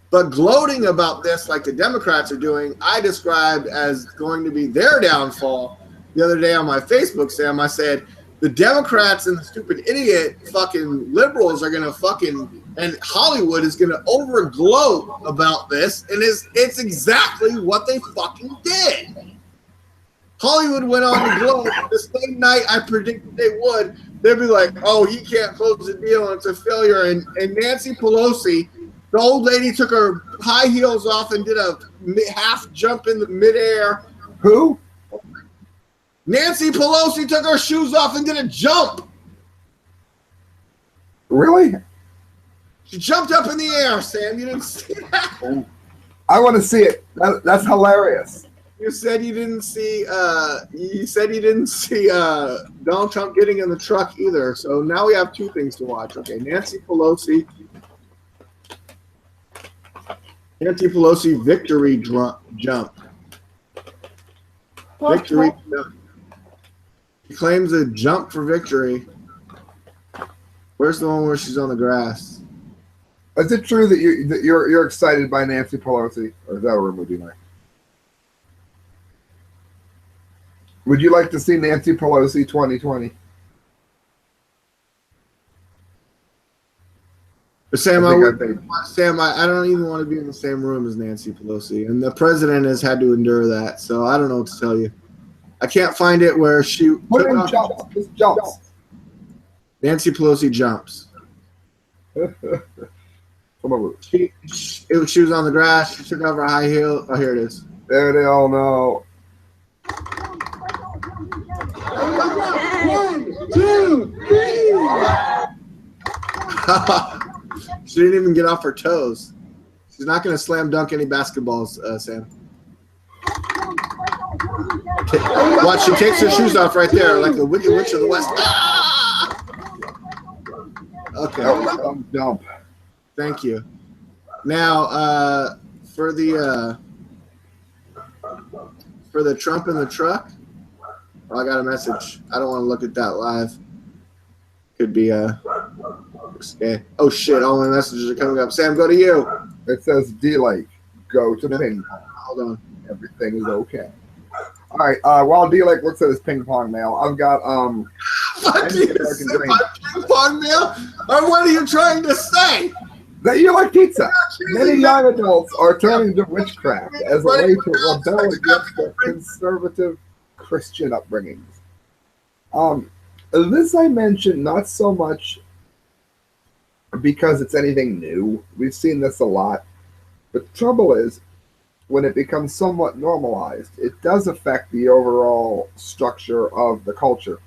But gloating about this like the Democrats are doing, I described as going to be their downfall. The other day on my Facebook, Sam, I said, the Democrats and the stupid idiot fucking liberals are going to fucking, and Hollywood is going to over-gloat about this, and it's exactly what they fucking did. Hollywood went on to gloat the same night I predicted they would. They'd be like, oh, he can't close the deal, and it's a failure. And Nancy Pelosi, the old lady, took her high heels off and did a half jump in the midair. Who? Nancy Pelosi took her shoes off and did a jump. Really? She jumped up in the air, Sam. You didn't see that? I want to see it. That's hilarious. You said you didn't see. Donald Trump getting in the truck either. So now we have two things to watch. Okay, Nancy Pelosi victory jump. Victory jump. She claims a jump for victory. Where's the one where she's on the grass? Is it true that you're excited by Nancy Pelosi, or is that a rumor, Dina? Would you like to see Nancy Pelosi 2020? But Sam, I don't even want to be in the same room as Nancy Pelosi, and the president has had to endure that. So I don't know what to tell you. I can't find it where she jumps. Nancy Pelosi jumps. Come on. She was on the grass. She took off her high heel. Oh, here it is. There they all know. 1, 2, 3. She didn't even get off her toes. She's not going to slam dunk any basketballs, Sam. Watch, she takes her shoes off right there, like the Wicked Witch of the West. Ah! Okay. Dump. Thank you. Now, for the Trump in the truck. Oh, I got a message. I don't want to look at that live. Could be okay. Oh shit! All my messages are coming up. Sam, go to you. It says D-Lake. Go to ping pong. Hold on. Everything is okay. All right. While D-Lake looks at his ping pong mail, I've got Fuck you, ping pong mail. Or what are you trying to say? That you like pizza. Many young adults are turning to witchcraft as a way to rebel against their conservative Christian upbringings. This I mentioned not so much because it's anything new. We've seen this a lot. But the trouble is, when it becomes somewhat normalized, it does affect the overall structure of the culture.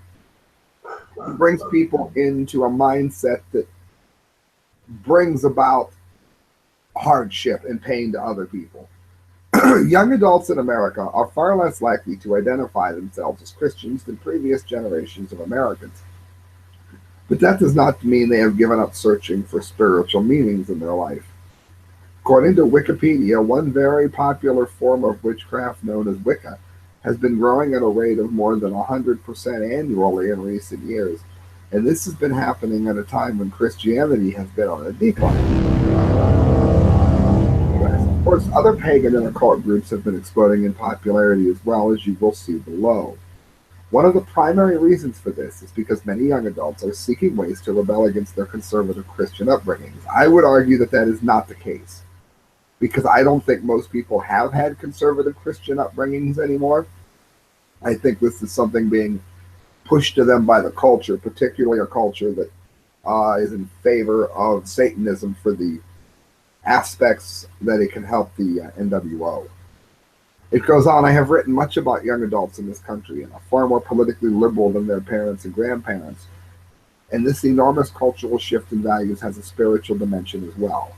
It brings people into a mindset that brings about hardship and pain to other people. Young adults in America are far less likely to identify themselves as Christians than previous generations of Americans. But that does not mean they have given up searching for spiritual meanings in their life. According to Wikipedia, one very popular form of witchcraft known as Wicca has been growing at a rate of more than 100% annually in recent years. And this has been happening at a time when Christianity has been on a decline. Of course, other pagan and occult groups have been exploding in popularity as well, as you will see below. One of the primary reasons for this is because many young adults are seeking ways to rebel against their conservative Christian upbringings. I would argue that that is not the case, because I don't think most people have had conservative Christian upbringings anymore. I think this is something being pushed to them by the culture, particularly a culture that is in favor of Satanism for the aspects that it can help the NWO. It goes on, I have written much about young adults in this country and are far more politically liberal than their parents and grandparents. And this enormous cultural shift in values has a spiritual dimension as well.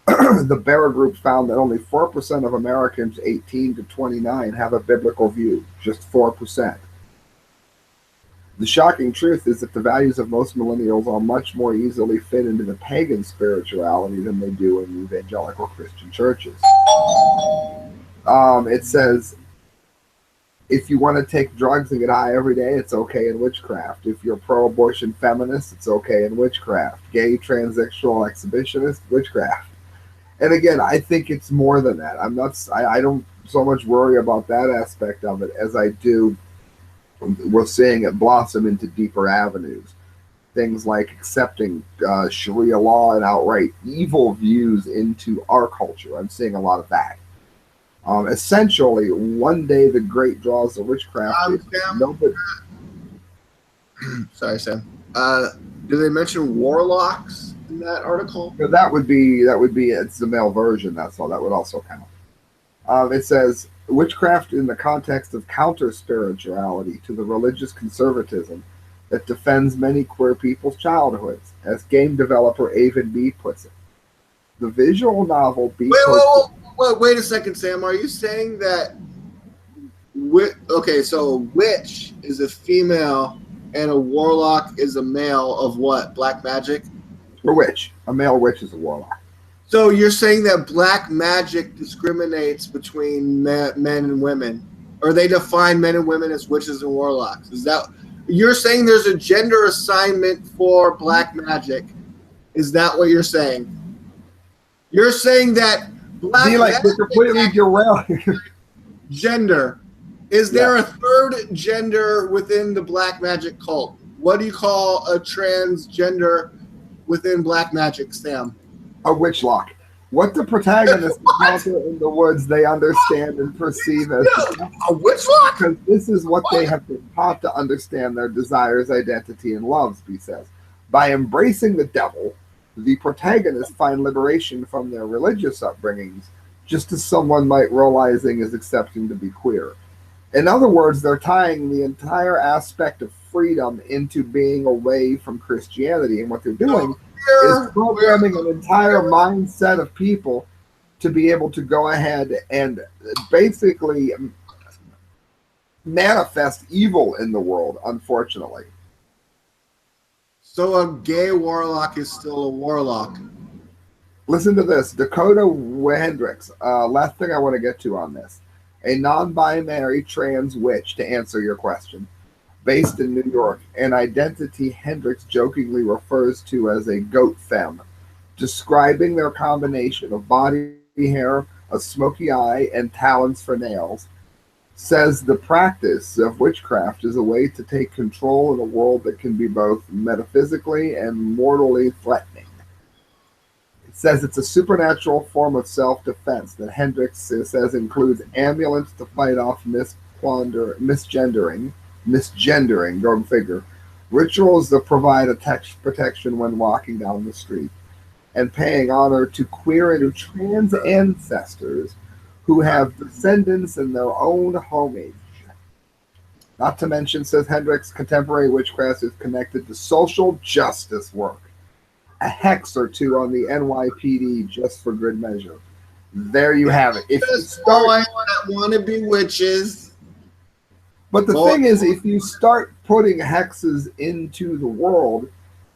The Barra Group found that only 4% of Americans 18 to 29 have a biblical view, just 4%. The shocking truth is that the values of most millennials are much more easily fit into the pagan spirituality than they do in evangelical Christian churches. It says, if you want to take drugs and get high every day, it's okay in witchcraft. If you're pro-abortion feminist, it's okay in witchcraft. Gay, transsexual, exhibitionist, witchcraft. And again, I think it's more than that. I don't so much worry about that aspect of it as I do. We're seeing it blossom into deeper avenues. Things like accepting Sharia law and outright evil views into our culture. I'm seeing a lot of that. Essentially, one day the great draws of witchcraft. Sorry, Sam. Do they mention warlocks in that article? That would be it's the male version. That's all. That would also count. It says witchcraft in the context of counter-spirituality to the religious conservatism that defends many queer people's childhoods, as game developer Avon B puts it. The visual novel B. Wait a second, Sam. Are you saying that so witch is a female and a warlock is a male of what? Black magic? A witch. A male witch is a warlock. So you're saying that black magic discriminates between men and women, or they define men and women as witches and warlocks? Is that you're saying? There's a gender assignment for black magic? Is that what you're saying? You're saying that black You're completely derailing. gender. Is there a third gender within the black magic cult? What do you call a transgender within black magic, Sam? A witch lock. What the protagonists encounter in the woods, they understand and perceive as a witch lock. Because this is what they have been taught to understand their desires, identity, and loves, B says. By embracing the devil, the protagonists find liberation from their religious upbringings, just as someone might realizing is accepting to be queer. In other words, they're tying the entire aspect of freedom into being away from Christianity, and what they're doing is programming an entire mindset of people to be able to go ahead and basically manifest evil in the world, unfortunately. So a gay warlock is still a warlock. Listen to this. Dakota Hendricks. Last thing I want to get to on this. A non-binary trans witch, to answer your question, based in New York, an identity Hendricks jokingly refers to as a goat femme, describing their combination of body hair, a smoky eye, and talons for nails, says the practice of witchcraft is a way to take control in a world that can be both metaphysically and mortally threatening. It says it's a supernatural form of self-defense that Hendricks says includes amulets to fight off misgendering, go figure, rituals that provide a protection when walking down the street, and paying honor to queer and trans ancestors who have descendants in their own homage. Not to mention, says Hendricks, contemporary witchcraft is connected to social justice work. A hex or two on the NYPD just for good measure. There you have it. If you start, want to be witches. But the thing is, if you start putting hexes into the world,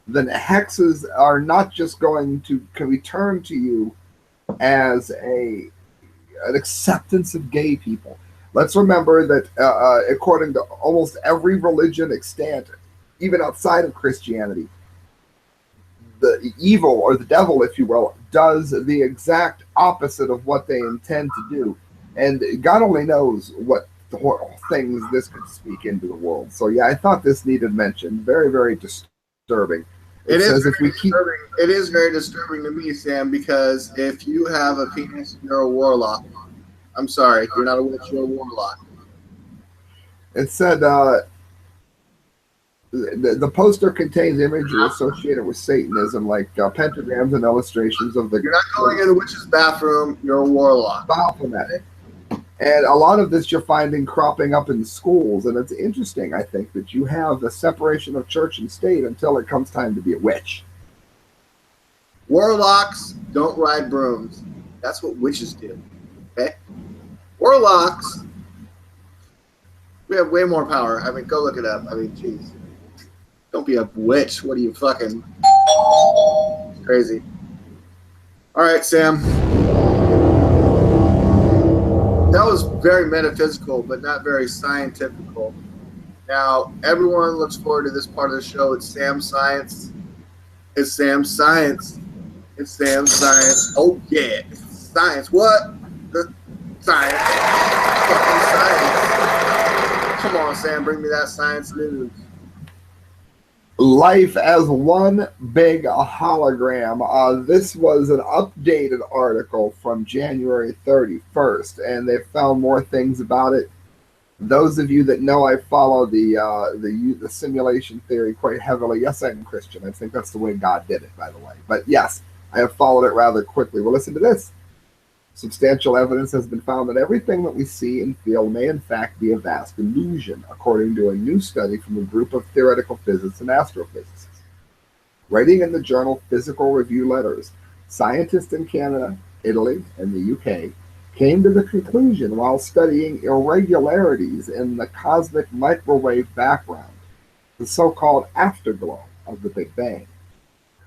then hexes are not just going to return to you as an acceptance of gay people. Let's remember that according to almost every religion extant, even outside of Christianity, the evil, or the devil, if you will, does the exact opposite of what they intend to do. And God only knows what things this could speak into the world. So yeah, I thought this needed mention. Very, very disturbing. It is very disturbing to me, Sam, because if you have a penis, you're a warlock. I'm sorry, you're not a witch, you're a warlock. It said the poster contains imagery associated with Satanism, like pentagrams and illustrations of the... You're not going in the witch's bathroom, you're a warlock. Baphomet. And a lot of this you're finding cropping up in schools, and it's interesting, I think, that you have the separation of church and state until it comes time to be a witch. Warlocks don't ride brooms. That's what witches do. Okay? Warlocks, we have way more power. I mean, go look it up. I mean, jeez. Don't be a witch. What are you fucking... It's crazy. All right, Sam. That was very metaphysical, but not very scientifical. Now, everyone looks forward to this part of the show. It's Sam Science. It's Sam Science. It's Sam Science. Oh, yeah. Science. What? The science. Fucking science. Come on, Sam. Bring me that science news. Life as one big hologram. This was an updated article from January 31st, and they found more things about it. Those of you that know I follow the simulation theory quite heavily. Yes, I'm Christian. I think that's the way God did it, by the way. But yes, I have followed it rather quickly. Well, listen to this. Substantial evidence has been found that everything that we see and feel may in fact be a vast illusion, according to a new study from a group of theoretical physicists and astrophysicists. Writing in the journal Physical Review Letters, scientists in Canada, Italy, and the UK came to the conclusion while studying irregularities in the cosmic microwave background, the so-called afterglow of the Big Bang.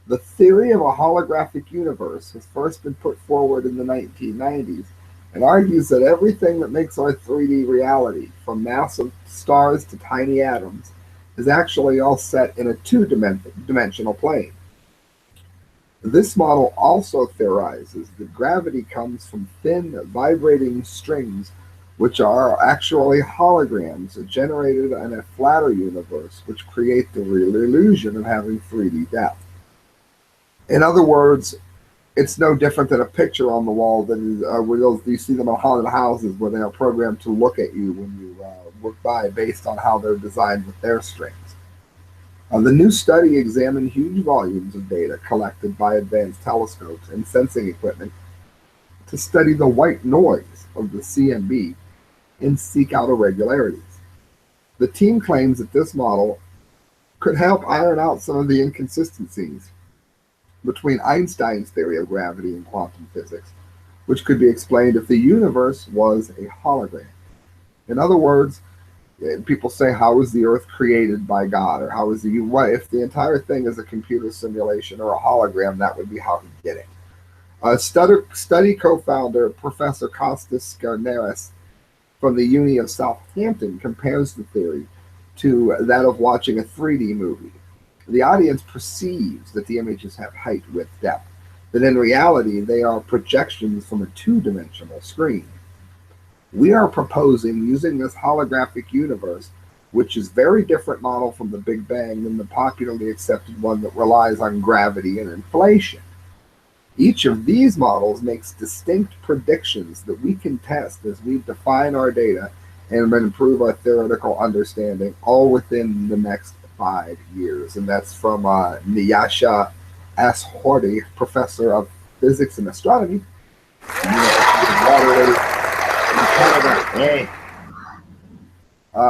The theory of a holographic universe has first been put forward in the 1990s and argues that everything that makes our 3D reality, from massive stars to tiny atoms, is actually all set in a two-dimensional plane. This model also theorizes that gravity comes from thin, vibrating strings, which are actually holograms generated in a flatter universe, which create the real illusion of having 3D depth. In other words, it's no different than a picture on the wall that is, you see them in haunted houses where they are programmed to look at you when you look by based on how they're designed with their strings. The new study examined huge volumes of data collected by advanced telescopes and sensing equipment to study the white noise of the CMB and seek out irregularities. The team claims that this model could help iron out some of the inconsistencies between Einstein's theory of gravity and quantum physics, which could be explained if the universe was a hologram. In other words, people say, how was the Earth created by God? Or how is the what if the entire thing is a computer simulation or a hologram? That would be how he did it. Study co-founder Professor Costas Skarnaris from the Uni of Southampton compares the theory to that of watching a 3D movie. The audience perceives that the images have height, width, depth, but in reality they are projections from a two-dimensional screen. We are proposing using this holographic universe, which is a very different model from the Big Bang than the popularly accepted one that relies on gravity and inflation. Each of these models makes distinct predictions that we can test as we define our data and improve our theoretical understanding, all within the next 5 years. And that's from Nyasha S. Horty, professor of physics and astronomy, Canada.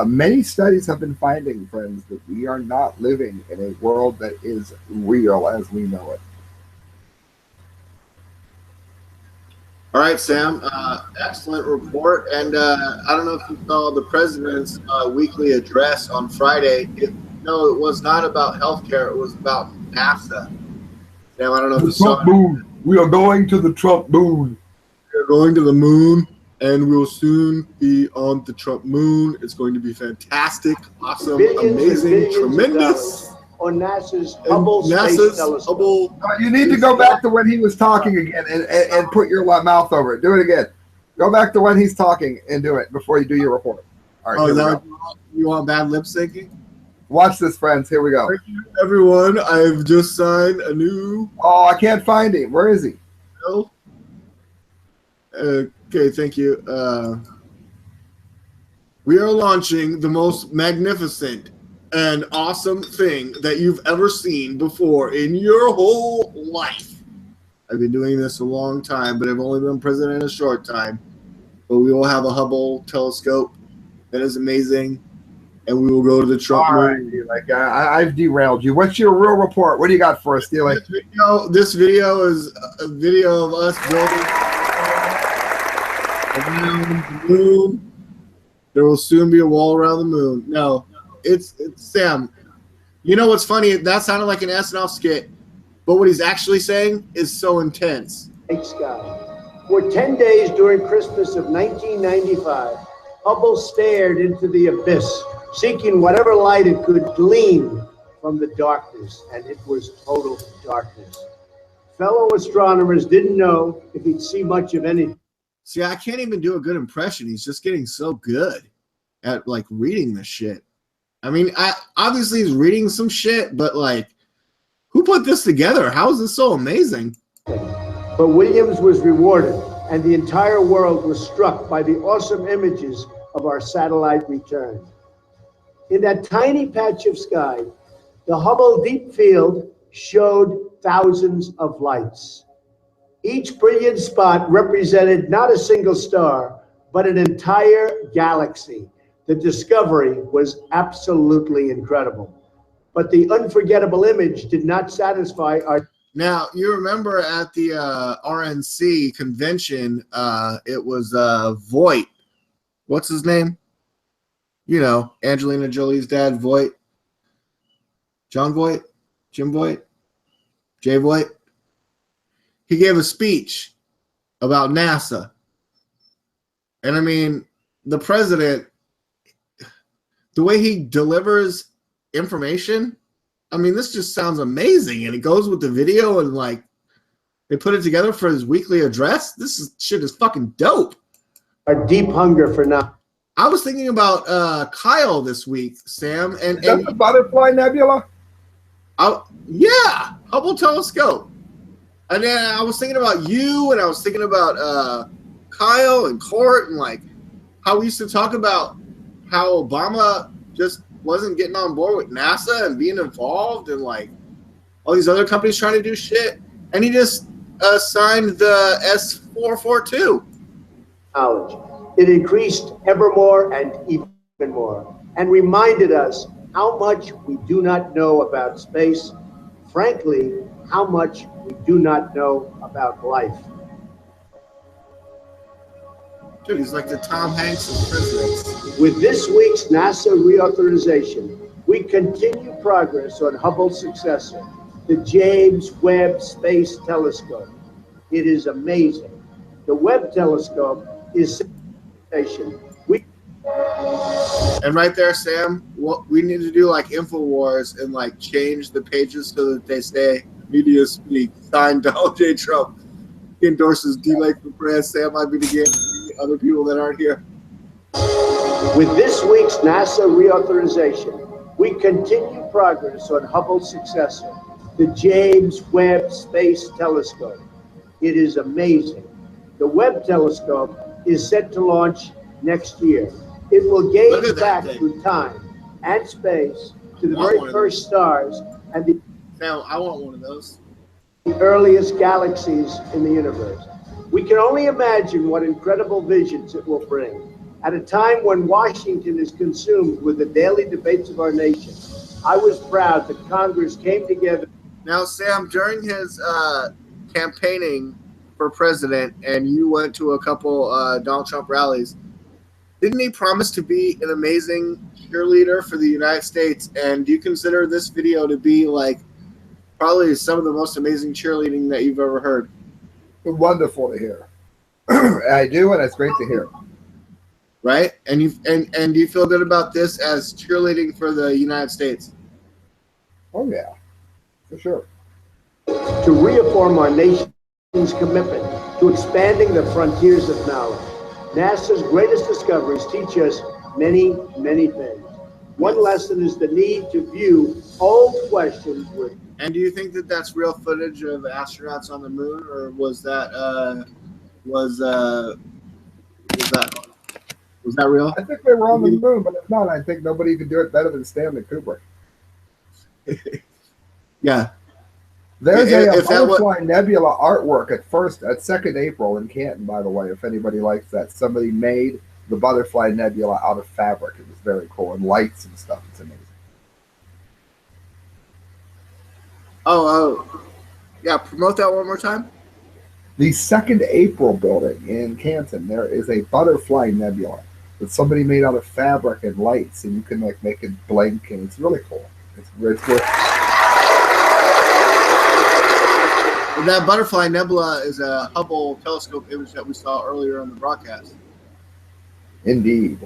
Many studies have been finding, friends, that we are not living in a world that is real as we know it. All right, Sam. Excellent report. And I don't know if you saw the president's weekly address on Friday. No, it was not about healthcare. It was about NASA. Sam, I don't know if you saw it. Moon. We are going to the Trump moon. We're going to the moon, and we'll soon be on the Trump moon. It's going to be fantastic, awesome, amazing, tremendous. On NASA's Hubble Space Telescope. You need to go back to when he was talking again and put your mouth over it. Do it again. Go back to when he's talking and do it before you do your report. All right, is that you want bad lip syncing? Watch this, friends. Here we go. Thank you, everyone. I've just signed a new. Oh, I can't find him. Where is he? No. Okay, thank you. We are launching the most magnificent and awesome thing that you've ever seen before in your whole life. I've been doing this a long time, but I've only been president a short time. But we will have a Hubble telescope that is amazing, and we will go to the Trump moon. Like I've derailed you. What's your real report? What do you got for us, Steely? This video is a video of us building around the moon. There will soon be a wall around the moon. No. It's Sam. You know what's funny? That sounded like an SNL skit, but what he's actually saying is so intense. Sky. For 10 days during Christmas of 1995, Hubble stared into the abyss, seeking whatever light it could glean from the darkness, and it was total darkness. Fellow astronomers didn't know if he'd see much of anything. See, I can't even do a good impression. He's just getting so good at like reading this shit. I mean, obviously he's reading some shit, but like, who put this together? How is this so amazing? But Williams was rewarded, and the entire world was struck by the awesome images of our satellite return. In that tiny patch of sky, the Hubble Deep Field showed thousands of lights. Each brilliant spot represented not a single star, but an entire galaxy. The discovery was absolutely incredible. But the unforgettable image did not satisfy our... Now, you remember at the RNC convention, it was Voight. What's his name? You know, Angelina Jolie's dad, Voight. John Voight? Jim Voight? Jay Voight? He gave a speech about NASA. And I mean, the president, the way he delivers information, I mean, this just sounds amazing. And it goes with the video, and like, They put it together for his weekly address. Shit is fucking dope. Our deep hunger for knowledge. I was thinking about Kyle this week, Sam, and the Butterfly Nebula. Yeah, Hubble telescope. And then I was thinking about you, and I was thinking about Kyle and Court, and like how we used to talk about how Obama just wasn't getting on board with NASA and being involved, and like all these other companies trying to do shit, and he just signed the S442. Knowledge. It increased ever more and even more, and reminded us how much we do not know about space. Frankly, how much we do not know about life. Dude, he's like the Tom Hanks of presidents. With this week's NASA reauthorization, we continue progress on Hubble's successor, the James Webb Space Telescope. It is amazing. The Webb Telescope is and right there, Sam, we need to do like InfoWars and like change the pages so that they say media speak, signed Donald J. Trump. He endorses D-Lake for press. Sam might be the other people that aren't here. With this week's NASA reauthorization, we continue progress on Hubble's successor, the James Webb Space Telescope. It is amazing. The Webb Telescope is set to launch next year. It will gaze back through time and space to the very first stars and the I want one of those. The earliest galaxies in the universe. We can only imagine what incredible visions it will bring. At a time when Washington is consumed with the daily debates of our nation, I was proud that Congress came together. Now, Sam, during his campaigning for president, and you went to a couple Donald Trump rallies, didn't he promise to be an amazing cheerleader for the United States? And do you consider this video to be like probably some of the most amazing cheerleading that you've ever heard? Wonderful to hear. I do, and it's great to hear. Right? And do you feel good about this as cheerleading for the United States? Oh yeah, for sure. To reaffirm our nation's commitment to expanding the frontiers of knowledge. NASA's greatest discoveries teach us many, many things. One lesson is the need to view old questions with. And do you think that that's real footage of astronauts on the moon, or was that was that real? I think they were on the moon, but if not, I think nobody could do it better than Stanley Kubrick. Yeah. There's a Butterfly Nebula artwork at 2nd April in Canton, by the way, if anybody likes that. Somebody made the Butterfly Nebula out of fabric. It was very cool, and lights and stuff. It's amazing. Oh, yeah, promote that one more time. The 2nd April building in Canton, there is a Butterfly Nebula that somebody made out of fabric and lights, and you can like make it blink, and it's really cool. It's worth. That Butterfly Nebula is a Hubble telescope image that we saw earlier on the broadcast. Indeed.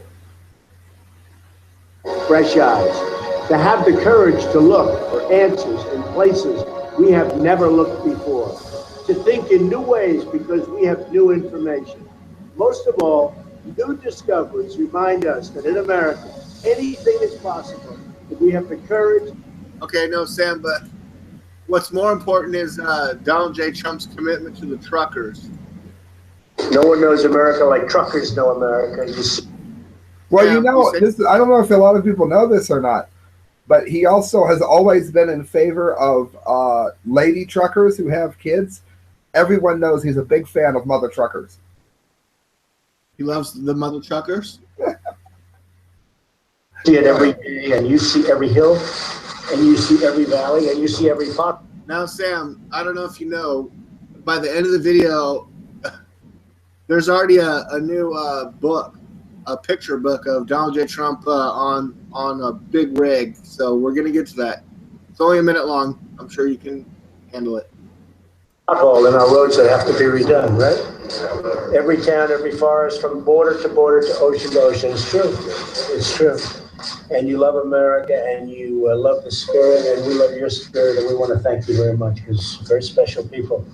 Fresh eyes. To have the courage to look for answers in places we have never looked before. To think in new ways because we have new information. Most of all, new discoveries remind us that in America, anything is possible if we have the courage. Okay, no, Sam, but what's more important is Donald J. Trump's commitment to the truckers. No one knows America like truckers know America. Well, you know, I don't know if a lot of people know this or not, but he also has always been in favor of lady truckers who have kids. Everyone knows he's a big fan of mother truckers. He loves the mother truckers? See it every day, and you see every hill, and you see every valley, and you see every pop. Now, Sam, I don't know if you know, by the end of the video, there's already a new book, a picture book of Donald J. Trump on a big rig. So we're going to get to that. It's only a minute long. I'm sure you can handle it. Pothole in our roads that have to be redone, right? Every town, every forest, from border to ocean to ocean. It's true. It's true. And you love America, and you love the spirit, and we love your spirit, and we want to thank you very much because very special people.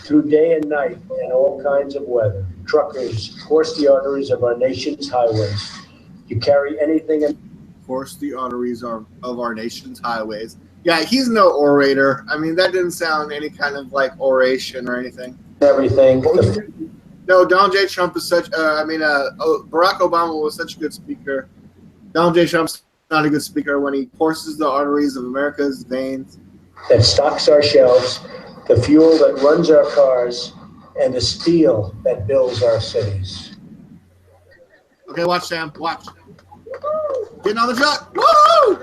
Through day and night and all kinds of weather, truckers course the arteries of our nation's highways. You carry anything and Force the arteries of our nation's highways. Yeah, he's no orator. I mean, that didn't sound any kind of like oration or anything. everything. No, Donald J. Trump is such. Barack Obama was such a good speaker. Donald J. Trump's not a good speaker when he courses the arteries of America's veins. That stocks our shelves, the fuel that runs our cars, and the steel that builds our cities. Okay, watch Sam. Watch. Getting on the truck. Woo!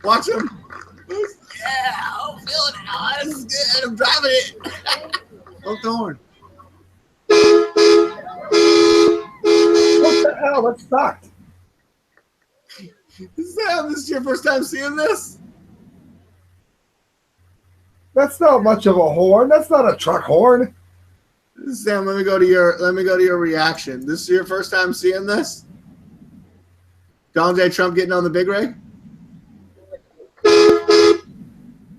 Watch him. Yeah, I'm feeling it. Oh, this is good. I'm driving it. Honk the horn. What the hell? That sucked. Sam, this is your first time seeing this? That's not much of a horn. That's not a truck horn. Sam, let me go to your reaction. This is your first time seeing this? Donald J. Trump getting on the big rig?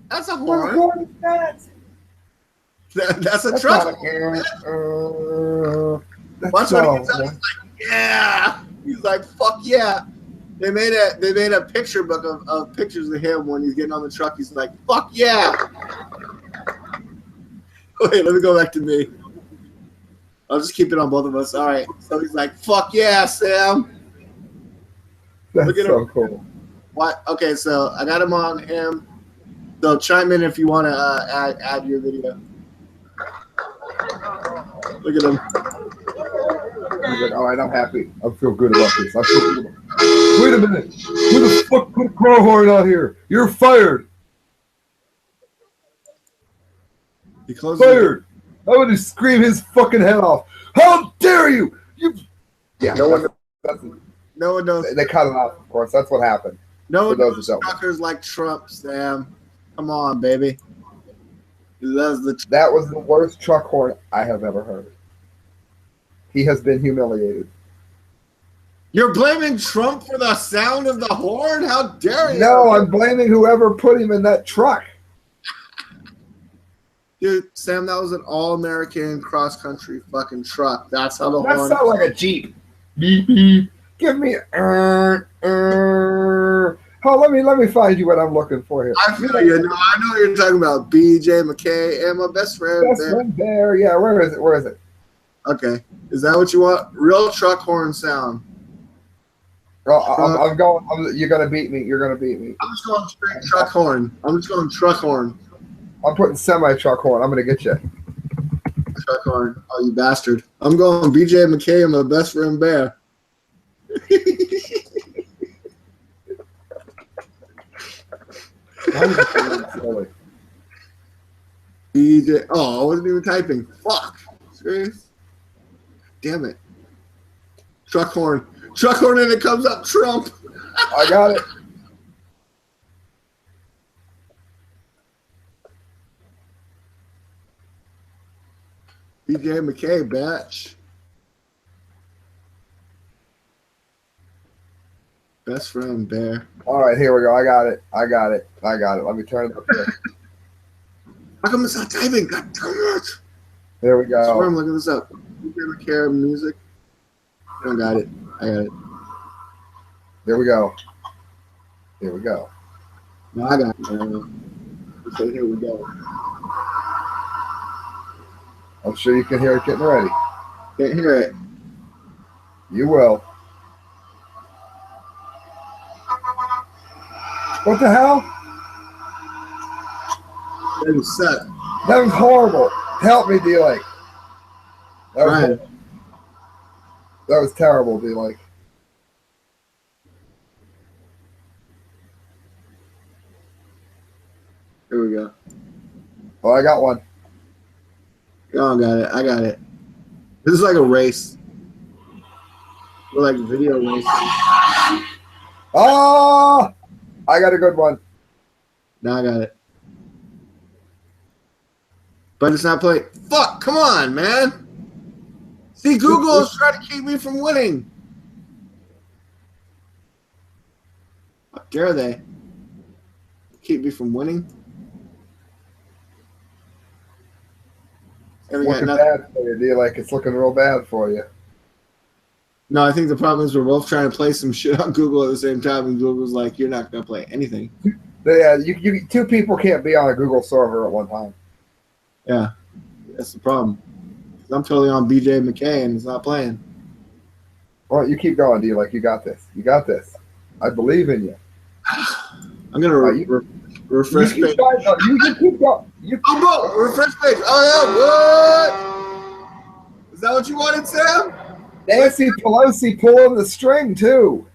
That's a What horn. horn is that? That's a That's truck. not a horn. That's Watch not what a he gets up. horn. He's like, yeah. He's like, fuck yeah. They made a picture book of pictures of him when he's getting on the truck. He's like, fuck yeah. Wait, let me go back to me. I'll just keep it on both of us. All right. So he's like, fuck yeah, Sam. That's Look at so him. cool. What? Okay, so I got him on him. So chime in if you want to add your video. Look at him. He's like, all right, I'm happy. I feel good about this. I feel good about this. Wait a minute. Who the fuck put a car horn out here? You're fired. He closes Fired. I would just scream his fucking head off. How dare you? You. Yeah. No one- No one knows. They cut it off, of course. That's what happened. No one For those knows who don't. truckers like Trump, Sam. Come on, baby. He loves the. That was the worst truck horn I have ever heard. He has been humiliated. You're blaming Trump for the sound of the horn? How dare you? No, I'm blaming whoever put him in that truck. Dude, Sam, that was an all-American cross-country fucking truck. That's how the That horn. sounds like a Jeep. Beep beep. Give me. Oh, let me find you what I'm looking for here. I feel you. No, I know what you're talking about. BJ McKay and my best friend. Best friend there. Yeah, where is it? Where is it? Okay, is that what you want? Real truck horn sound. Oh, I'm going. You're gonna beat me. You're gonna beat me. I'm just going straight truck horn. I'm just going truck horn. I'm putting semi-truck horn. I'm gonna get you. Truck horn. Oh, you bastard. I'm going BJ McKay and my best friend Bear. BJ. Oh, I wasn't even typing. Fuck. Serious? Damn it. Truck horn. Truck horn, and it comes up Trump. I got it. BJ McKay, batch. Best friend Bear. All right, here we go. I got it. I got it. Let me turn it up here. How come it's not typing? God damn it. There we go. I'm looking this up. BJ McKay music. I don't got it. I got it. Here we go. Here we go. No, I got it. So here we go. I'm sure you can hear it getting ready. Can't hear it. You will. What the hell? That was set. That was horrible. Help me, D-Lake. That was Right. horrible. That was terrible, D-Lake. Here we go. Oh, I got one. Oh, got it. I got it. This is like a race. We're like video race. Oh! I got a good one. Now I got it. But it's not playing. Fuck! Come on, man. See, Google is trying to keep me from winning. How dare they keep me from winning? Haven't got Looking nothing. bad for you, D. Like it's looking real bad for you. No, I think the problem is we're both trying to play some shit on Google at the same time, and Google's like, "You're not going to play anything." Yeah, you two people can't be on a Google server at one time. Yeah, that's the problem. I'm totally on BJ McKay, and it's not playing. Well, you keep going, D. Like you got this. You got this. I believe in you. I'm gonna refresh you page. You keep going. Oh, bro, refresh page. Oh yeah, what? Is that what you wanted, Sam? Nancy Pelosi pulling the string too.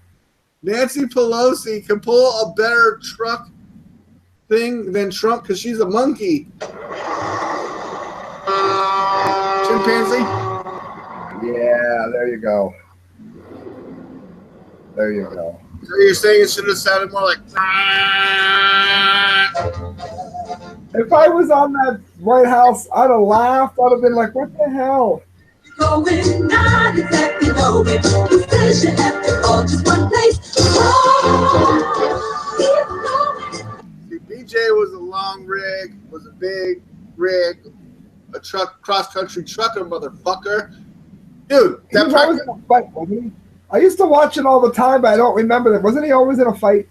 Nancy Pelosi can pull a better truck thing than Trump because she's a monkey. Chimpanzee. Yeah, there you go. There you go. So you're saying it should have sounded more like. If I was on that White House, I'd have laughed. I'd have been like, "What the hell?" Going not exactly knowing. You finish it have to all just one place. See, BJ was a long rig, was a big rig, a truck, cross-country trucker, motherfucker. Dude, He was always in a fight, wasn't he? I used to watch it all the time, but I don't remember that. Wasn't he always in a fight?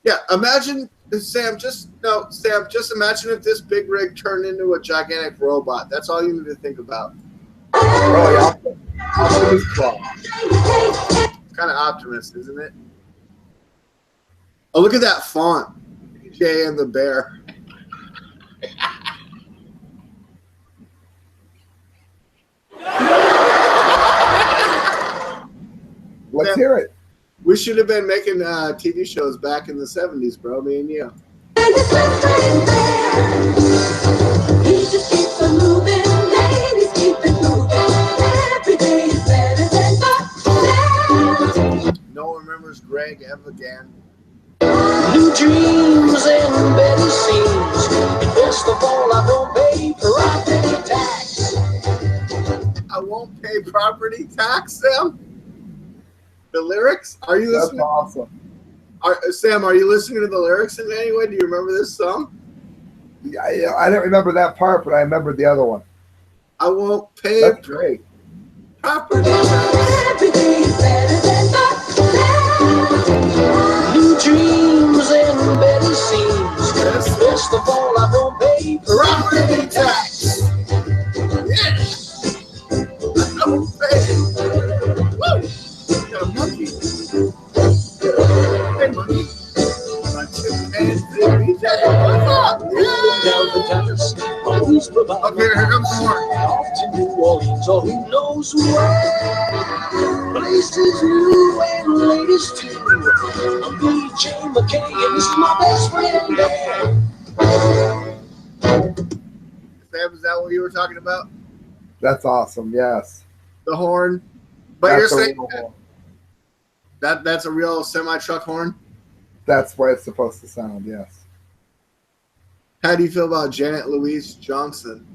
Yeah, imagine, Sam, just imagine if this big rig turned into a gigantic robot. That's all you need to think about. Oh, yeah. Kind of optimist, isn't it? Oh, look at that font. BJ and the bear. Let's hear it. We should have been making TV shows back in the 70s, bro, me and you. No one remembers Greg ever again. New dreams and better scenes. Best of all, I don't pay property tax. I won't pay property tax, Sam? The lyrics? Are you That's listening? awesome. Sam, are you listening to the lyrics in any way? Do you remember this song? Yeah, I don't remember that part, but I remember the other one. I won't pay That's great. property tax. Every day is better than that. New dreams and better scenes. Best of all, I don't pay Property tax. Yeah. I don't pay. Woo. Got a monkey. Hey, monkey. My chimpanzee. What's up? Okay, here comes some more. Off to New Orleans, or who knows where. Places new and latest too. I'm BJ McKay, and this is my best friend there. Sam, is that what you were talking about? That's awesome. Yes. The horn? But That's you're a saying real horn. that's a real semi-truck horn? That's why it's supposed to sound. Yes. How do you feel about Janet Louise Johnson?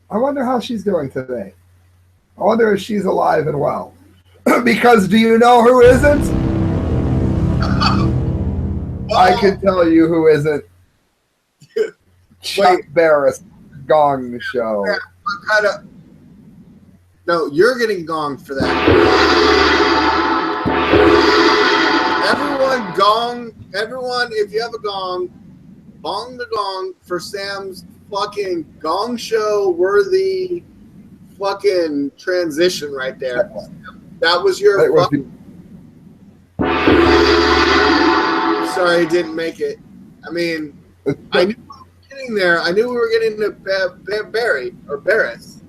I wonder how she's doing today. I wonder if she's alive and well. Because do you know who isn't? I can tell you who isn't. Chuck Barris, Gong Show. Yeah, what kind of? No, you're getting gonged for that. Everyone gong. Everyone, if you have a gong, bong the gong for Sam's fucking Gong Show worthy fucking transition right there. That was your. Sorry, didn't make it. I mean, I knew we were getting there. I knew we were getting to Barry or Barris.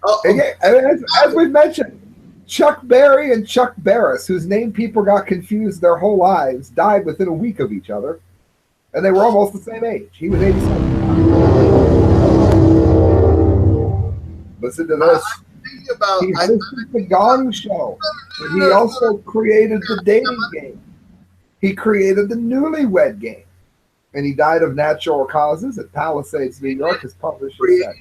Oh, as we've mentioned, Chuck Berry and Chuck Barris, whose name people got confused their whole lives, died within a week of each other, and they were almost the same age. He was 87. Listen to this. He hosted the Gong Show, but he also created the dating game. He created the Newlywed Game, and he died of natural causes at Palisades, New York. His publisher said.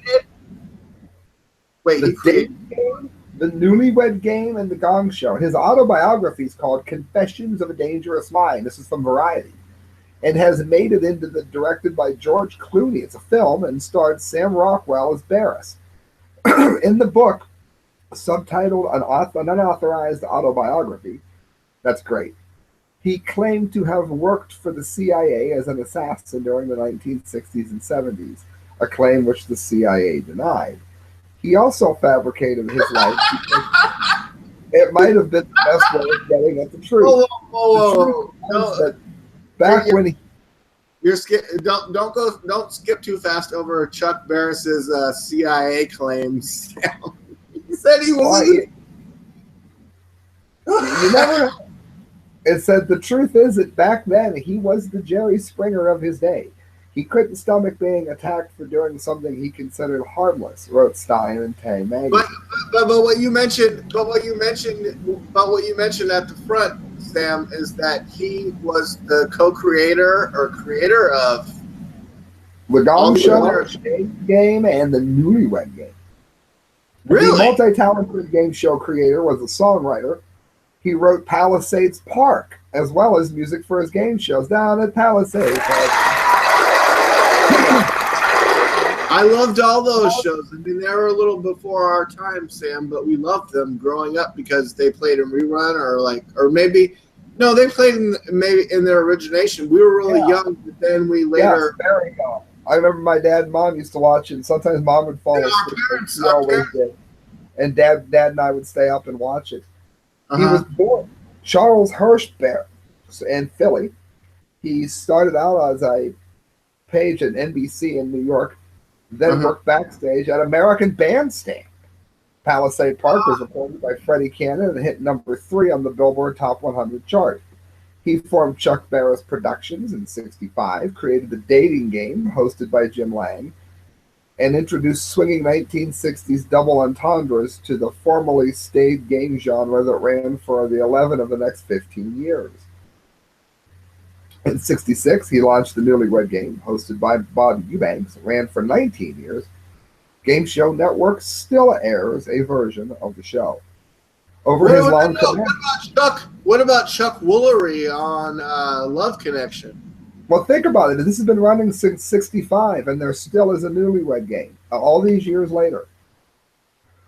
Wait, the dating game, the Newlywed Game, and the Gong Show. His autobiography is called Confessions of a Dangerous Mind. This is from Variety. and has made it into the directed by George Clooney. It's a film and starred Sam Rockwell as Barris. In the book, subtitled an unauthorized autobiography, that's great. He claimed to have worked for the CIA as an assassin during the 1960s and 70s, a claim which the CIA denied. He also fabricated his life because it might have been the best way of getting at the truth. Whoa. That back when he, don't skip too fast over Chuck Barris's CIA claims. He said he was. You never know. It said the truth is that back then he was the Jerry Springer of his day. He couldn't stomach being attacked for doing something he considered harmless, wrote Stein and Tay magazine. But what you mentioned at the front, Sam, is that he was the co-creator or creator of The Gong Show, the Game, and the Newlywed Game. Really? The multi-talented game show creator was a songwriter. He wrote Palisades Park, as well as music for his game shows down at Palisades Park. I loved all those shows. I mean, they were a little before our time, Sam, but we loved them growing up because they played in rerun they played in their origination. We were really young, but then we later. Yes, very young. I remember my dad and mom used to watch it, and sometimes mom would fall asleep. She always did. And dad and I would stay up and watch it. He was born Charles Hirsch in Philly. He started out as a page at NBC in New York, then worked backstage at American Bandstand. Palisade Park was reported by Freddie Cannon and hit number 3 on the Billboard Top 100 chart. He formed Chuck Barris Productions in '65, created The Dating Game, hosted by Jim Lang, and introduced swinging 1960s double entendres to the formerly staid game genre that ran for the 11 of the next 15 years. In '66, he launched the Newlywed Game, hosted by Bob Eubanks, ran for 19 years. Game Show Network still airs a version of the show. What about Chuck Woolery on Love Connection? Well, think about it. This has been running since '65, and there still is a Newlywed Game, all these years later.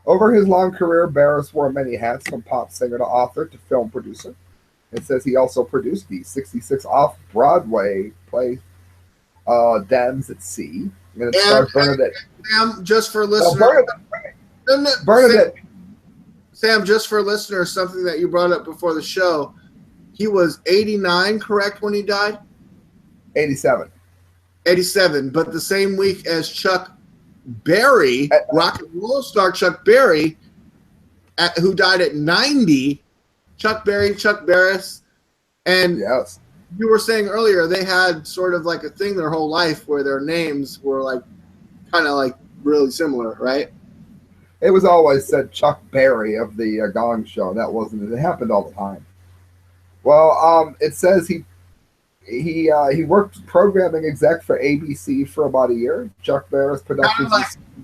Over his long career, Barris wore many hats, from pop singer to author to film producer. It says he also produced the '66 off-Broadway play Dams at Sea. And it stars Bernadette. Sam, just for listeners. Bernadette. Sam, just for listeners, something that you brought up before the show. He was 89, correct, when he died? 87. 87, but the same week as Chuck Berry, rock and roll star Chuck Berry, who died at 90. Chuck Berry, Chuck Barris, and yes. You were saying earlier they had sort of like a thing their whole life where their names were like kind of like really similar, right? It was always said Chuck Berry of the Gong Show. That wasn't it. It happened all the time. Well, it says he worked programming exec for ABC for about a year. Chuck Barris Productions.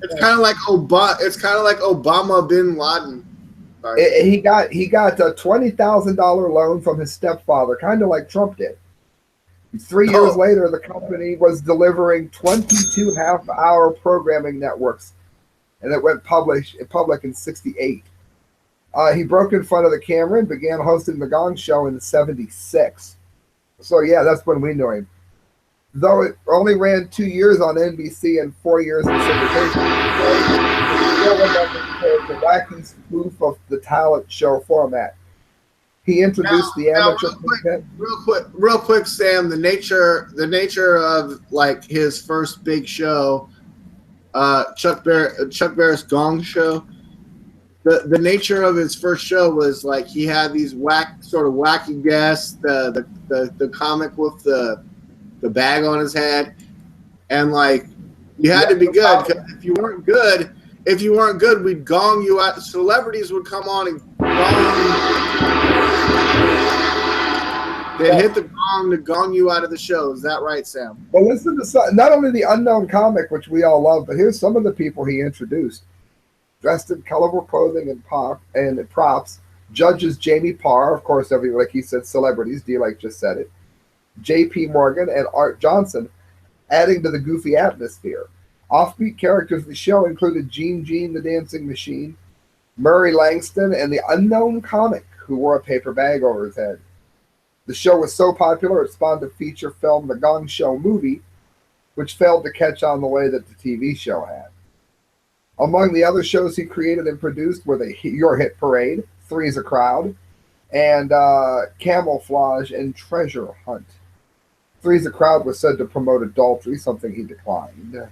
It's kind of like Obama. It's kind of like Obama bin Laden. He got a $20,000 loan from his stepfather, kind of like Trump did. 3 years later, the company was delivering 22 half-hour programming networks, and it went public in '68. He broke in front of the camera and began hosting the Gong Show in '76. So yeah, that's when we knew him. Though it only ran 2 years on NBC and 4 years in syndication. The wacky spoof of the talent show format. He introduced the amateur. Real quick, Sam. The nature of like his first big show, Chuck Barris Gong Show. The nature of his first show was like he had these wacky guests. The comic with the bag on his head, and like you had to be good, because if you weren't good, we'd gong you out. Celebrities would come on and they'd hit the gong to gong you out of the show. Is that right, Sam? Well, listen to not only the unknown comic, which we all love, but here's some of the people he introduced. Dressed in colorful clothing and props, judges Jamie Parr, of course, like he said, celebrities. D-Like just said it. J.P. Morgan, and Art Johnson, adding to the goofy atmosphere. Offbeat characters of the show included Gene Gene the Dancing Machine, Murray Langston, and the unknown comic who wore a paper bag over his head. The show was so popular it spawned a feature film, The Gong Show Movie, which failed to catch on the way that the TV show had. Among the other shows he created and produced were Your Hit Parade, Three's a Crowd, and Camouflage and Treasure Hunt. Three's a Crowd was said to promote adultery, something he declined. In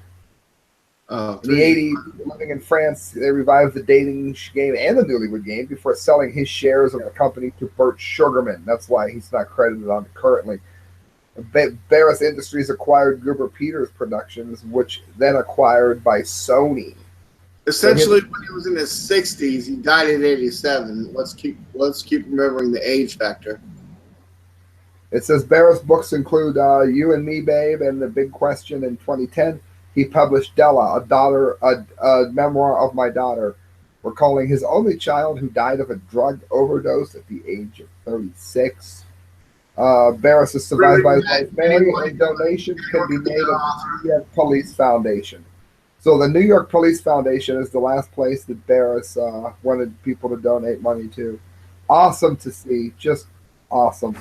the 80s, living in France, they revived the dating game and the Newlywed Game before selling his shares of the company to Burt Sugarman. That's why he's not credited on it currently. Barris Industries acquired Gruber Peters Productions, which then acquired by Sony. Essentially, when he was in his 60s, he died at 87. Let's keep remembering the age factor. It says Barris books include You and Me, Babe, and The Big Question. In 2010, he published Della, a memoir of my daughter, recalling his only child who died of a drug overdose at the age of 36. Barris is survived by his wife Mary, and donations can be made at the New York Police Foundation. So the New York Police Foundation is the last place that Barris wanted people to donate money to. Awesome to see, just awesome.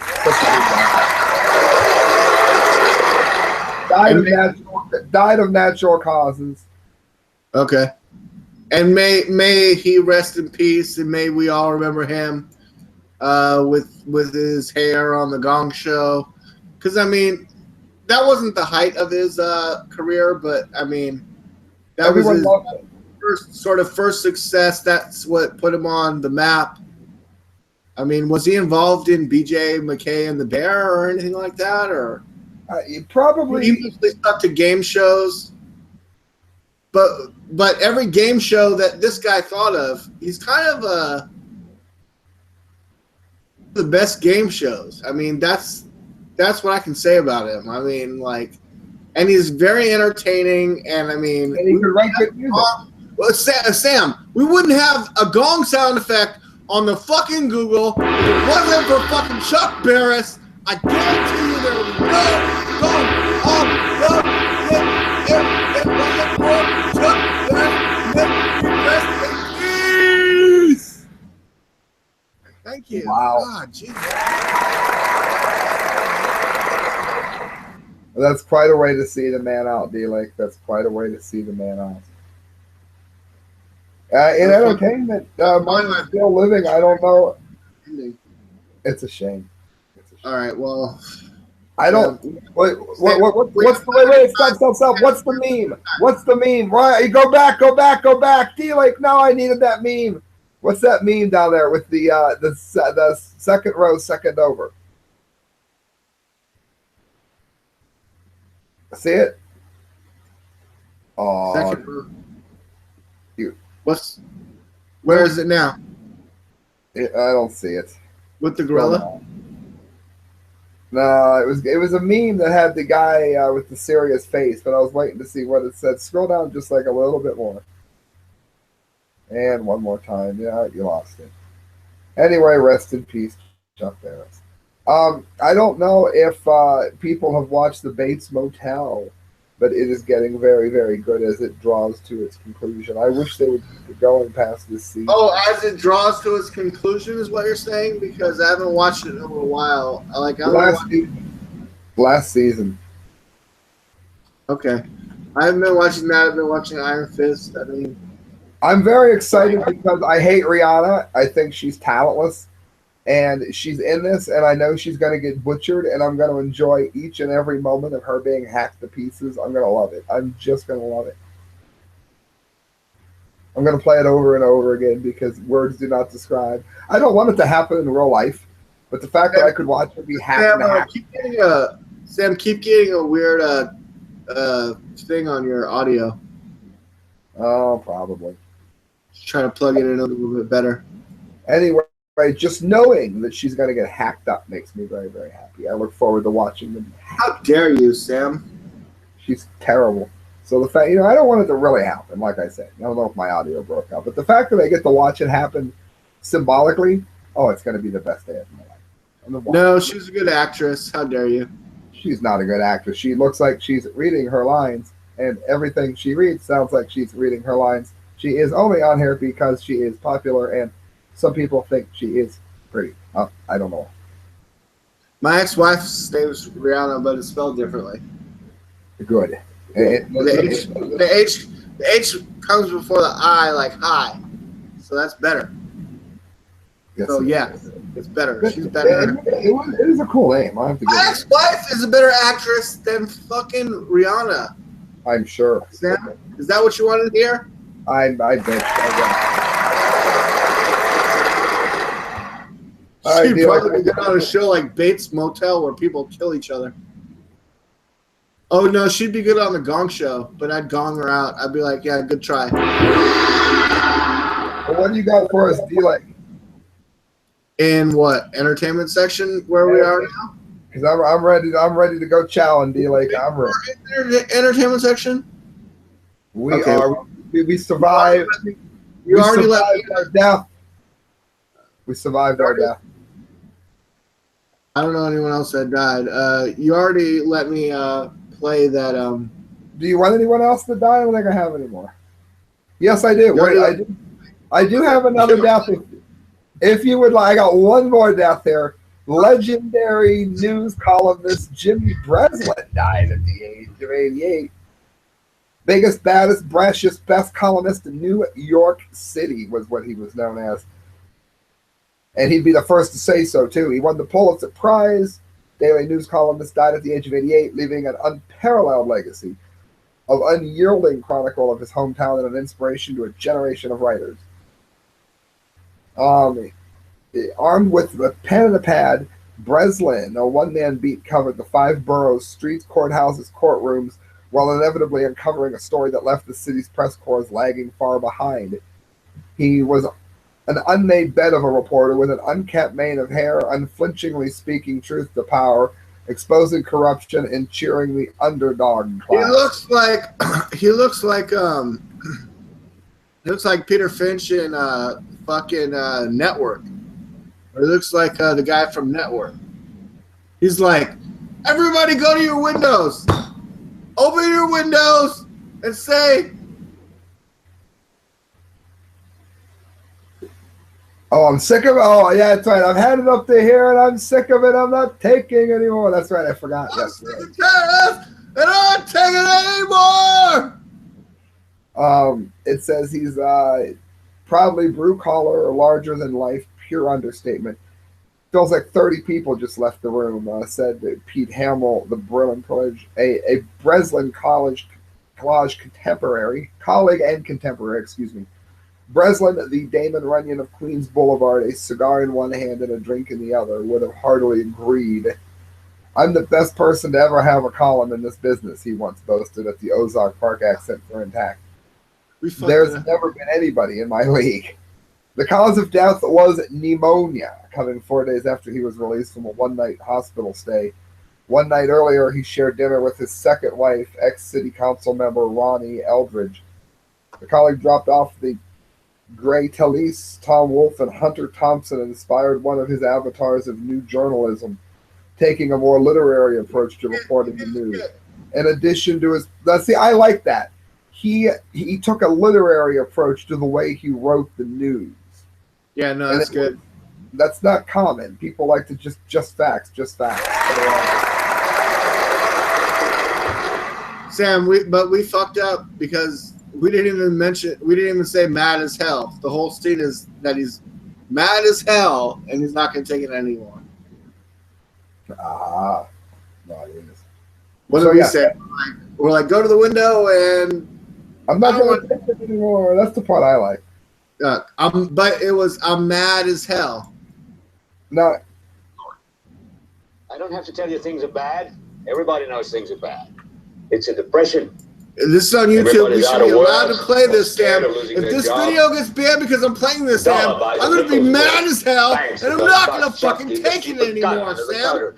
Died of natural causes. Okay. And may he rest in peace, and may we all remember him with his hair on the Gong Show. Because, I mean, that wasn't the height of his career, but, I mean, that was his first success. That's what put him on the map. I mean, was he involved in BJ McKay and the Bear or anything like that? Or probably he mostly stuck to game shows. But every game show that this guy thought of, he's kind of the best game shows. I mean, that's what I can say about him. I mean, like, and he's very entertaining. And I mean, and he could write good music. Well, Sam, we wouldn't have a gong sound effect on the fucking Google if it wasn't for fucking Chuck Barris. I guarantee you there would be no gong on the it wasn't for Chuck Barris. Rest in peace. Thank you. Wow. God, That's quite a way to see the man out, D-Lake. That's quite a way to see the man out. In entertainment, mine is still living. I don't know. It's a shame. All right. Well, I don't. What's the wait? Stop! What's the meme? What's the meme? Why? Go back! D-Lake. No, I needed that meme. What's that meme down there with the second row, second over? See it? Oh, second row. Where is it now? I don't see it. With the gorilla? No, it was a meme that had the guy with the serious face, but I was waiting to see what it said. Scroll down just like a little bit more. And one more time. Yeah, you lost it. Anyway, rest in peace, Chuck Barris. I don't know if people have watched The Bates Motel, but it is getting very, very good as it draws to its conclusion. I wish they would keep it going past this season. Oh, as it draws to its conclusion is what you're saying? Because I haven't watched it in a while. Last season. Okay. I haven't been watching that. I've been watching Iron Fist. I mean, I'm very excited because I hate Rihanna. I think she's talentless. And she's in this, and I know she's going to get butchered, and I'm going to enjoy each and every moment of her being hacked to pieces. I'm going to love it. I'm just going to love it. I'm going to play it over and over again because words do not describe. I don't want it to happen in real life, but the fact that I could watch her be hacked. Sam, keep getting a weird thing on your audio. Oh, probably. Just trying to plug it in a little bit better. Anyway. Just knowing that she's going to get hacked up makes me very, very happy. I look forward to watching them. How dare you, Sam? She's terrible. So the fact, I don't want it to really happen, like I said. I don't know if my audio broke out, but the fact that I get to watch it happen symbolically, it's going to be the best day of my life. No, she's a good actress. How dare you? she's not a good actress. She looks like she's reading her lines, and everything she reads sounds like she's reading her lines. She is only on here because she is popular, and some people think she is pretty. I don't know. My ex-wife's name is Rihanna, but it's spelled differently. Good. The H comes before the I, like high, so that's better. Yes, So yeah, it's better. She's better. It is a cool name. I have to My ex-wife is a better actress than fucking Rihanna. I'm sure. Sam, is that what you wanted to hear? I bet. She'd probably get on a show like Bates Motel where people kill each other. Oh no, she'd be good on the Gong Show, but I'd gong her out. I'd be like, yeah, good try. Well, what do you got for us, D-Lake? In what entertainment section where we are now? Because I'm ready to go challenge D-Lake. I'm ready. Entertainment section. We survived. You already let our death. We survived our death. I don't know anyone else that died. You already let me play that. Do you want anyone else to die? I don't think I have any more. Yes, I do. Wait, I do have another death. If you would like, I got one more death here. Legendary news columnist Jimmy Breslin died at the age of 88. Biggest, baddest, brashest, best columnist in New York City was what he was known as. And he'd be the first to say so, too. He won the Pulitzer Prize. Daily news columnist died at the age of 88, leaving an unparalleled legacy of unyielding chronicle of his hometown and an inspiration to a generation of writers. Armed with a pen and a pad, Breslin, a one-man beat, covered the 5 boroughs, streets, courthouses, courtrooms, while inevitably uncovering a story that left the city's press corps lagging far behind. He was an unmade bed of a reporter with an unkept mane of hair, unflinchingly speaking truth to power, exposing corruption, and cheering the underdog class. He looks like Peter Finch in fucking Network. Or he looks like the guy from Network. He's like, everybody go to your windows. Open your windows and say, oh, I'm sick of it. Oh, yeah, that's right. I've had it up to here, and I'm sick of it. I'm not taking anymore. That's right. I forgot. I'm sick of tariffs, and I'm not taking it anymore. It says he's proudly blue collar or larger than life. Pure understatement. Feels like 30 people just left the room, said Pete Hamill, the Breslin College, a Breslin colleague and contemporary, excuse me. Breslin, the Damon Runyon of Queens Boulevard, a cigar in one hand and a drink in the other, would have heartily agreed. I'm the best person to ever have a column in this business, he once boasted at the Ozark Park accent for intact. There's never been anybody in my league. The cause of death was pneumonia, coming 4 days after he was released from a one-night hospital stay. One night earlier, he shared dinner with his second wife, ex-city council member Ronnie Eldridge. The colleague dropped off the Gray Talese, Tom Wolfe, and Hunter Thompson inspired one of his avatars of new journalism, taking a more literary approach to reporting the news. In addition to his... I like that. He took a literary approach to the way he wrote the news. Yeah, no, that's good. That's not common. People like to just facts. Sam, we fucked up because we didn't even say mad as hell. The whole scene is that he's mad as hell and he's not going to take it anymore. No, it is. What did we say? We're like, go to the window and I'm not going to take it anymore. That's the part I like. But it was, I'm mad as hell. No. I don't have to tell you things are bad. Everybody knows things are bad. It's a depression. This is on YouTube. We should be allowed to play this, Sam. If this video gets banned because I'm playing this, Sam, I'm going to be mad as hell, and I'm not going to fucking take it anymore, Sam.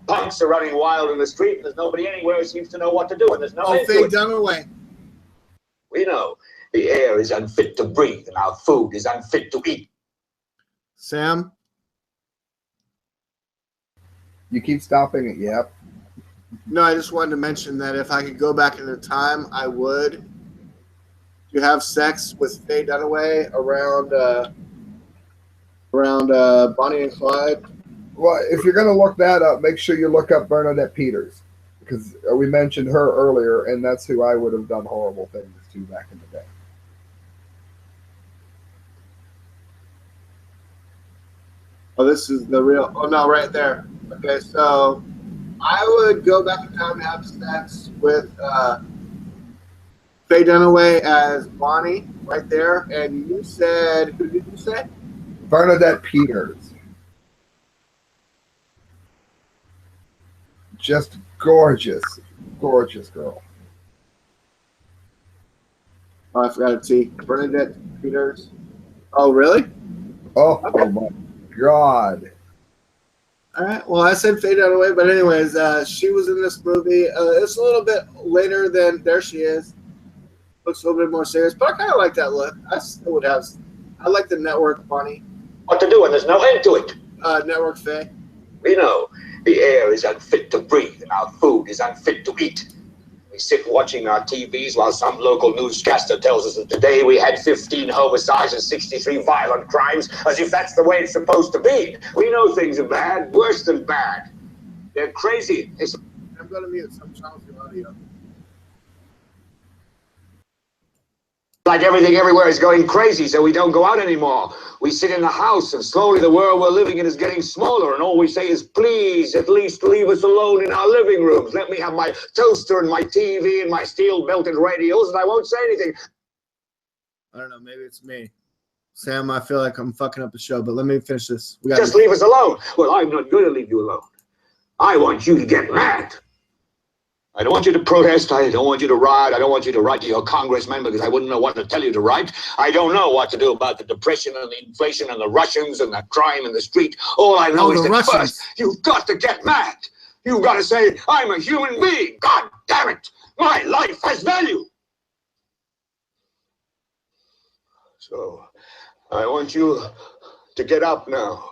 Punks are running wild in the street, and there's nobody anywhere who seems to know what to do, and there's no end to it. Done away. We know the air is unfit to breathe, and our food is unfit to eat. Sam? You keep stopping it, yep. No, I just wanted to mention that if I could go back into time, I would. To have sex with Faye Dunaway around Bonnie and Clyde. Well, if you're going to look that up, make sure you look up Bernadette Peters, because we mentioned her earlier, and that's who I would have done horrible things to back in the day. Oh, this is the real. Oh no, right there. Okay, so I would go back in time and have sex with Faye Dunaway as Bonnie, right there. And you said, who did you say? Bernadette Peters. Just gorgeous, gorgeous girl. Oh, I forgot to see Bernadette Peters. Oh, really? Oh my God. All right. Well, I said Faye Dunaway, but anyways, she was in this movie. It's a little bit later than there she is. Looks a little bit more serious, but I kind of like that look. I still would have. I like the network Bonnie. What to do, and there's no end to it. Network Faye. We know the air is unfit to breathe and our food is unfit to eat. We sit watching our TVs while some local newscaster tells us that today we had 15 homicides and 63 violent crimes, as if that's the way it's supposed to be. We know things are bad, worse than bad. They're crazy. I'm going to mute some sounds of audio. Like everything everywhere is going crazy, so we don't go out anymore. We sit in the house, and slowly the world we're living in is getting smaller, and all we say is, please, at least leave us alone in our living rooms. Let me have my toaster and my TV and my steel-belted radios, and I won't say anything. I don't know, maybe it's me. Sam, I feel like I'm fucking up the show, but let me finish this. Just leave us alone. Well, I'm not going to leave you alone. I want you to get mad. I don't want you to protest. I don't want you to riot. I don't want you to write to your congressman because I wouldn't know what to tell you to write. I don't know what to do about the depression and the inflation and the Russians and the crime in the street. All I know is that first, you've got to get mad. You've got to say, I'm a human being. God damn it. My life has value. So I want you to get up now.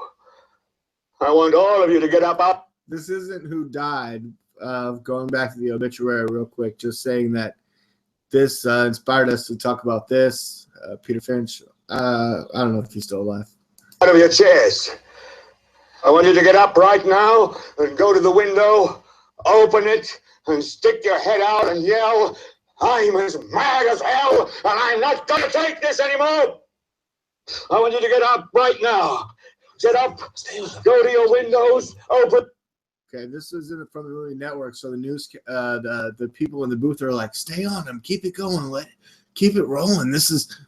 I want all of you to get up. This isn't who died. Going back to the obituary real quick, just saying that this inspired us to talk about this. Peter Finch, I don't know if he's still alive. Out of your chairs. I want you to get up right now and go to the window, open it, and stick your head out and yell, I'm as mad as hell, and I'm not going to take this anymore. I want you to get up right now. Get up, go to your windows, open. Okay, this is from the movie Network, so the news, the people in the booth are like, "Stay on them, keep it going, keep it rolling.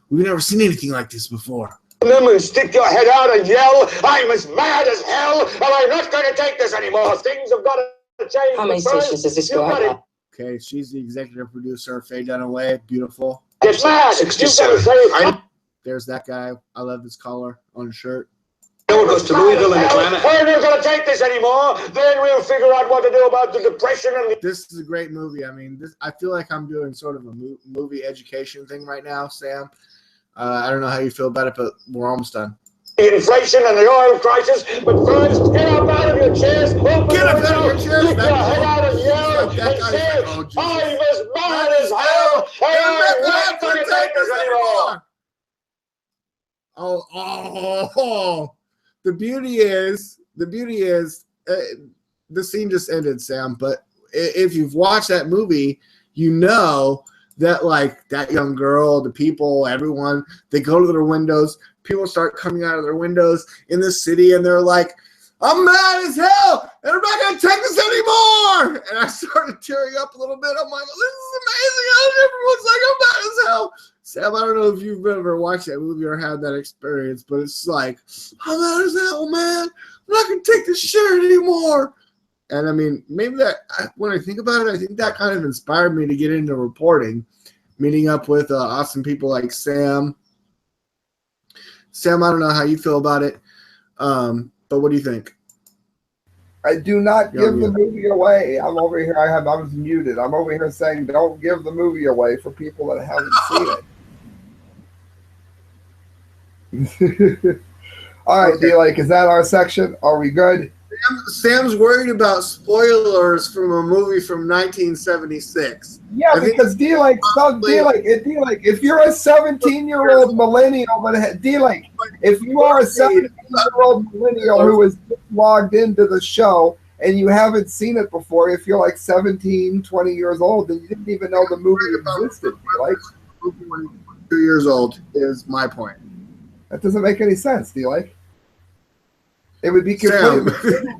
We've never seen anything like this before." And stick your head out and yell, "I'm as mad as hell, and I'm not going to take this anymore. Things have got to change." How many stations does this go out? Okay, she's the executive producer, Faye Dunaway, beautiful. Get mad. 67. There's that guy. I love his collar on his shirt. No one goes to Louisville and Atlanta. We're not going to take this anymore. Then we'll figure out what to do about the depression and This is a great movie. I mean, I feel like I'm doing sort of a movie education thing right now, Sam. I don't know how you feel about it, but we're almost done. The inflation and the oil crisis. But first, get up out of your chairs. Get up out of your chairs. Stick your head out and yell and say, I'm as mad as hell. I'm not going to take this anymore. Oh. The beauty is, the scene just ended, Sam. But if you've watched that movie, you know that like that young girl, the people, everyone, they go to their windows. People start coming out of their windows in the city, and they're like, "I'm mad as hell, and I'm not gonna take this anymore." And I started tearing up a little bit. I'm like, "This is amazing!" Everyone's like, "I'm mad as hell." Sam, I don't know if you've ever watched that movie or had that experience, but it's like, I'm mad as hell, man. I'm not going to take this shit anymore. And I mean, maybe when I think about it, I think that kind of inspired me to get into reporting, meeting up with awesome people like Sam. Sam, I don't know how you feel about it, but what do you think? I do not give the movie away. I'm over here. I was muted. I'm over here saying don't give the movie away for people that haven't seen it. All right, okay. D-Lake, is that our section? Are we good? Sam's worried about spoilers from a movie from 1976. Yeah, because D-like, if you're a 17-year-old millennial, but D-like, if you are a 17-year-old millennial who is logged into the show and you haven't seen it before, if you're like 17, 20 years old, then you didn't even know the movie existed. D-like. 2 years old is my point. That doesn't make any sense, D-like. It would be completely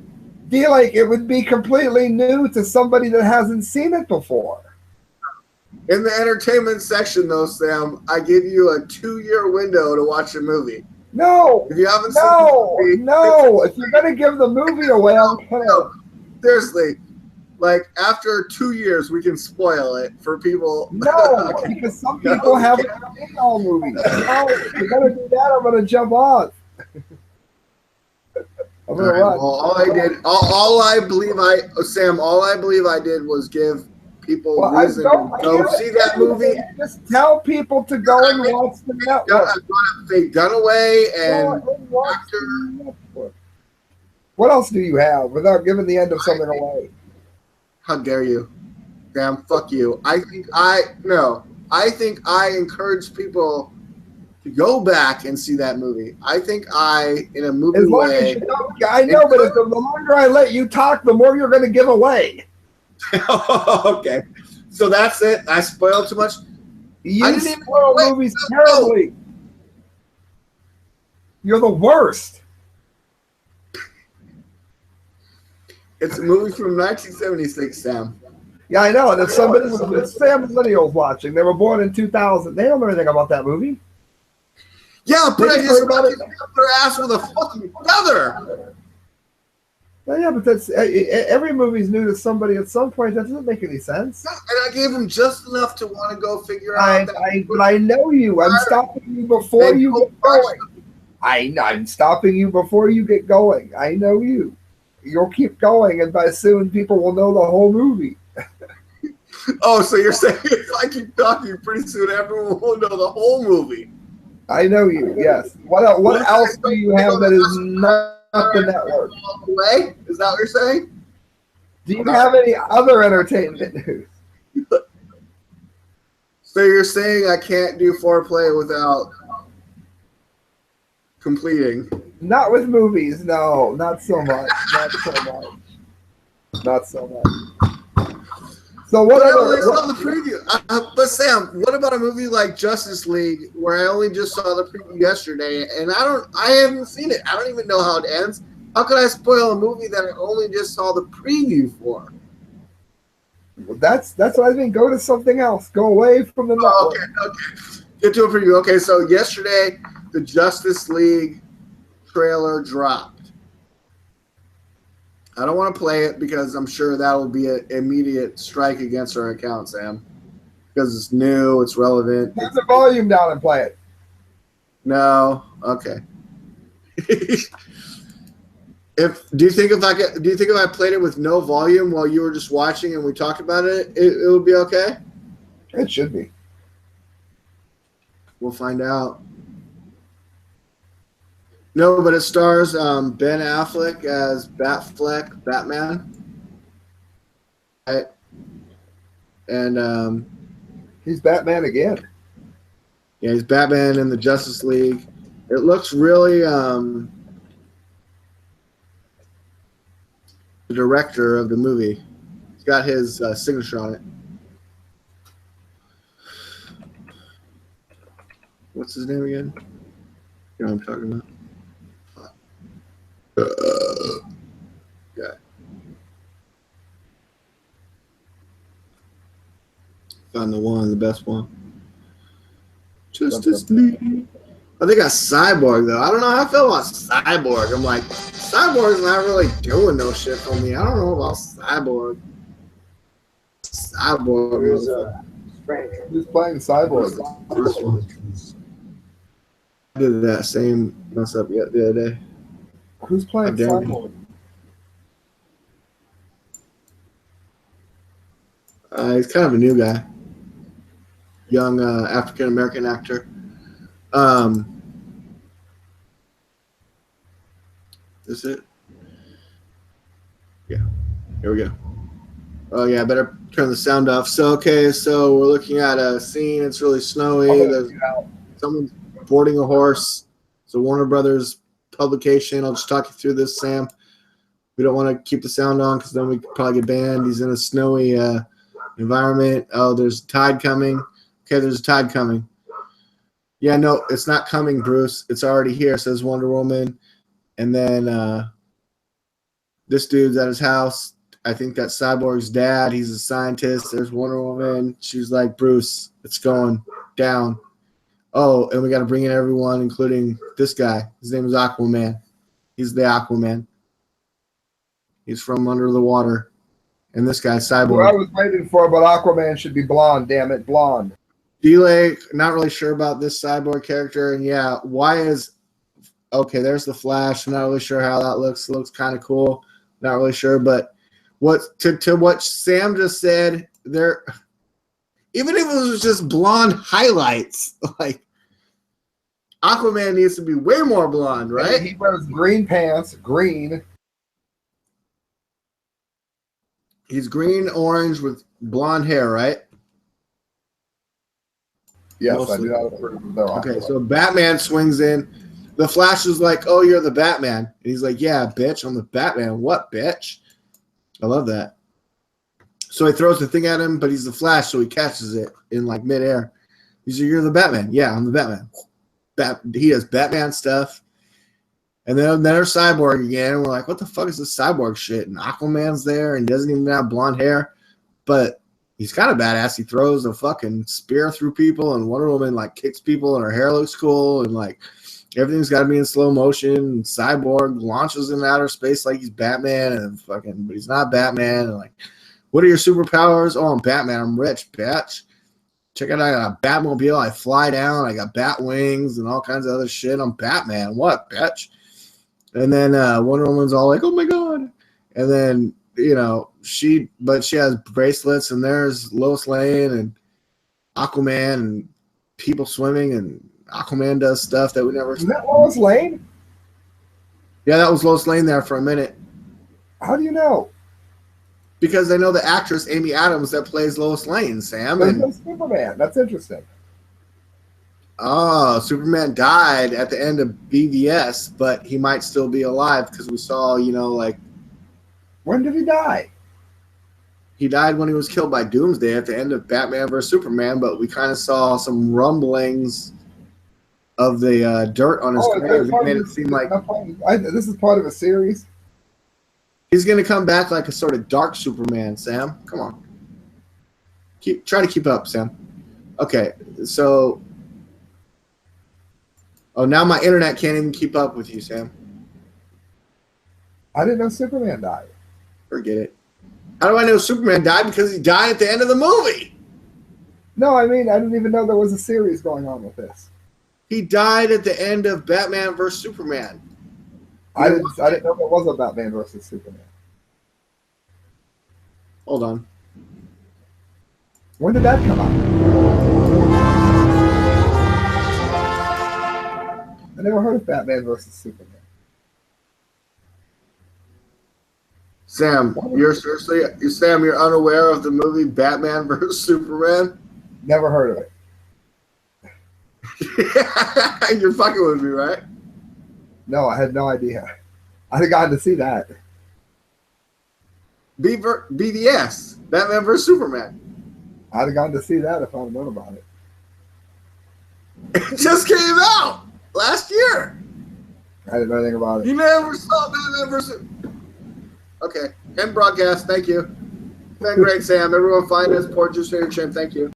D-like, it would be completely new to somebody that hasn't seen it before. In the entertainment section, though, Sam, I give you a 2-year window to watch a movie. No, if you haven't seen the movie, no. If you're gonna give the movie away, no, seriously, like after 2 years, we can spoil it for people. No, because some people haven't seen all movies. No, if you're gonna do that, I'm gonna jump on. I'm gonna run. Well, all I believe I did was give people reason to go see that movie. Just tell people to go and watch the network. I brought a fake gun away and what else do you have without giving the end of something away? How dare you? Damn, fuck you. I think I encourage people to go back and see that movie. I think in a movie way. I know, but the longer I let you talk, the more you're going to give away. Okay, so that's it. I spoiled too much. You spoil movies terribly. You're the worst. It's a movie from 1976, Sam. Yeah, I know. And if somebody it's Sam millennials watching, they were born in 2000. They don't know anything about that movie. Yeah, but I just got their ass with a fucking feather. Yeah, but that's every movie's new to somebody at some point. That doesn't make any sense. No, and I gave them just enough to want to go figure out. But I know you. I'm stopping you before you get going. I'm stopping you before you get going. I know you. You'll keep going, and by soon people will know the whole movie. Oh, so you're saying if I keep talking, pretty soon everyone will know the whole movie. I know you. Yes. What else do you have that is not the network? Way? Is that what you're saying? Do you have any other entertainment news? So you're saying I can't do foreplay without completing? Not with movies, no, not so much. Not so much. Not so much. So what other? Saw the preview. But Sam, what about a movie like Justice League, where I only just saw the preview yesterday, and I haven't seen it. I don't even know how it ends. How could I spoil a movie that I only just saw the preview for? Well, that's what I think. Go to something else. Go away from the network. Okay. Get to a preview. Okay, so yesterday the Justice League trailer dropped. I don't want to play it because I'm sure that will be an immediate strike against our account, Sam. Because it's new, it's relevant. Turn the volume down and play it. No, okay. Do you think if I played it with no volume while you were just watching and we talked about it, it would be okay? It should be. We'll find out. No, but it stars Ben Affleck as Batman. Right? And he's Batman again. Yeah, he's Batman in the Justice League. It looks really the director of the movie. He's got his signature on it. What's his name again? You know what I'm talking about? Yeah. Found the best one. Justice League. I think I Cyborg though. I don't know how I feel about Cyborg. I'm like, Cyborg's not really doing no shit for me. I don't know about Cyborg. Who's playing Cyborg? First one. I did that same mess up the other day. Who's playing Cyborg? He's kind of a new guy. Young African American actor. Is it? Here we go. Oh yeah, better turn the sound off. So okay, so we're looking at a scene. It's really snowy. There's someone's boarding a horse. So Warner Brothers publication. I'll just talk you through this, Sam. We don't want to keep the sound on because then we could probably get banned. He's in a snowy environment. Oh, there's a tide coming. Okay, there's a tide coming. Yeah, no, it's not coming, Bruce. It's already here, says Wonder Woman. And then this dude's at his house. I think that's Cyborg's dad. He's a scientist. There's Wonder Woman. She's like, Bruce, it's going down. Oh, and we got to bring in everyone, including this guy. His name is Aquaman. He's the Aquaman. He's from under the water. And this guy, Cyborg. What I was waiting for, but Aquaman should be blonde, damn it, blonde. D-Lake, not really sure about this Cyborg character. And yeah, why is... Okay, there's the Flash. I'm not really sure how that looks. It looks kind of cool. Not really sure, but to what Sam just said, there... Even if it was just blonde highlights, like Aquaman needs to be way more blonde, right? And he wears green pants, green. He's green, orange with blonde hair, right? Yes, Mostly. I do not approve of their Okay, so Batman swings in. The Flash is like, "Oh, you're the Batman," and he's like, "Yeah, bitch, I'm the Batman." What, bitch? I love that. So he throws the thing at him, but he's the Flash, so he catches it in like midair. He's like, "You're the Batman." Yeah, I'm the Batman. He does Batman stuff. And then there's Cyborg again. And we're like, what the fuck is this Cyborg shit? And Aquaman's there and he doesn't even have blonde hair. But he's kind of badass. He throws a fucking spear through people, and Wonder Woman like kicks people, and her hair looks cool, and like everything's got to be in slow motion. And Cyborg launches in outer space like he's Batman, and fucking, but he's not Batman. And like, what are your superpowers? Oh, I'm Batman. I'm rich, bitch. Check it out. I got a Batmobile. I fly down. I got bat wings and all kinds of other shit. I'm Batman. What, bitch? And then Wonder Woman's all like, oh my God. And then, you know, she has bracelets, and there's Lois Lane and Aquaman and people swimming, and Aquaman does stuff that we never Is that Lois Lane? Yeah, that was Lois Lane there for a minute. How do you know? Because I know the actress Amy Adams that plays Lois Lane, Sam. There's no Superman. That's interesting. Oh, Superman died at the end of BVS, but he might still be alive because we saw, you know, like... When did he die? He died when he was killed by Doomsday at the end of Batman vs. Superman, but we kind of saw some rumblings of the dirt on his grave. It made it seem like... This is part of a series? He's going to come back like a sort of dark Superman, Sam. Come on. Try to keep up, Sam. Okay, so... Oh, now my internet can't even keep up with you, Sam. I didn't know Superman died. Forget it. How do I know Superman died? Because he died at the end of the movie. No, I mean, I didn't even know there was a series going on with this. He died at the end of Batman vs. Superman. I didn't know there was a Batman versus Superman. Hold on. When did that come out? I never heard of Batman versus Superman. Sam, you're unaware of the movie Batman vs. Superman? Never heard of it. You're fucking with me, right? No, I had no idea. I'd have gotten to see that. BVS, Batman vs. Superman. I'd have gotten to see that if I'd have known about it. It just came out last year. I didn't know anything about it. You never saw Batman vs. Okay, end broadcast. Thank you. Been great, Sam. Everyone find us. Port Juice Shame. Thank you.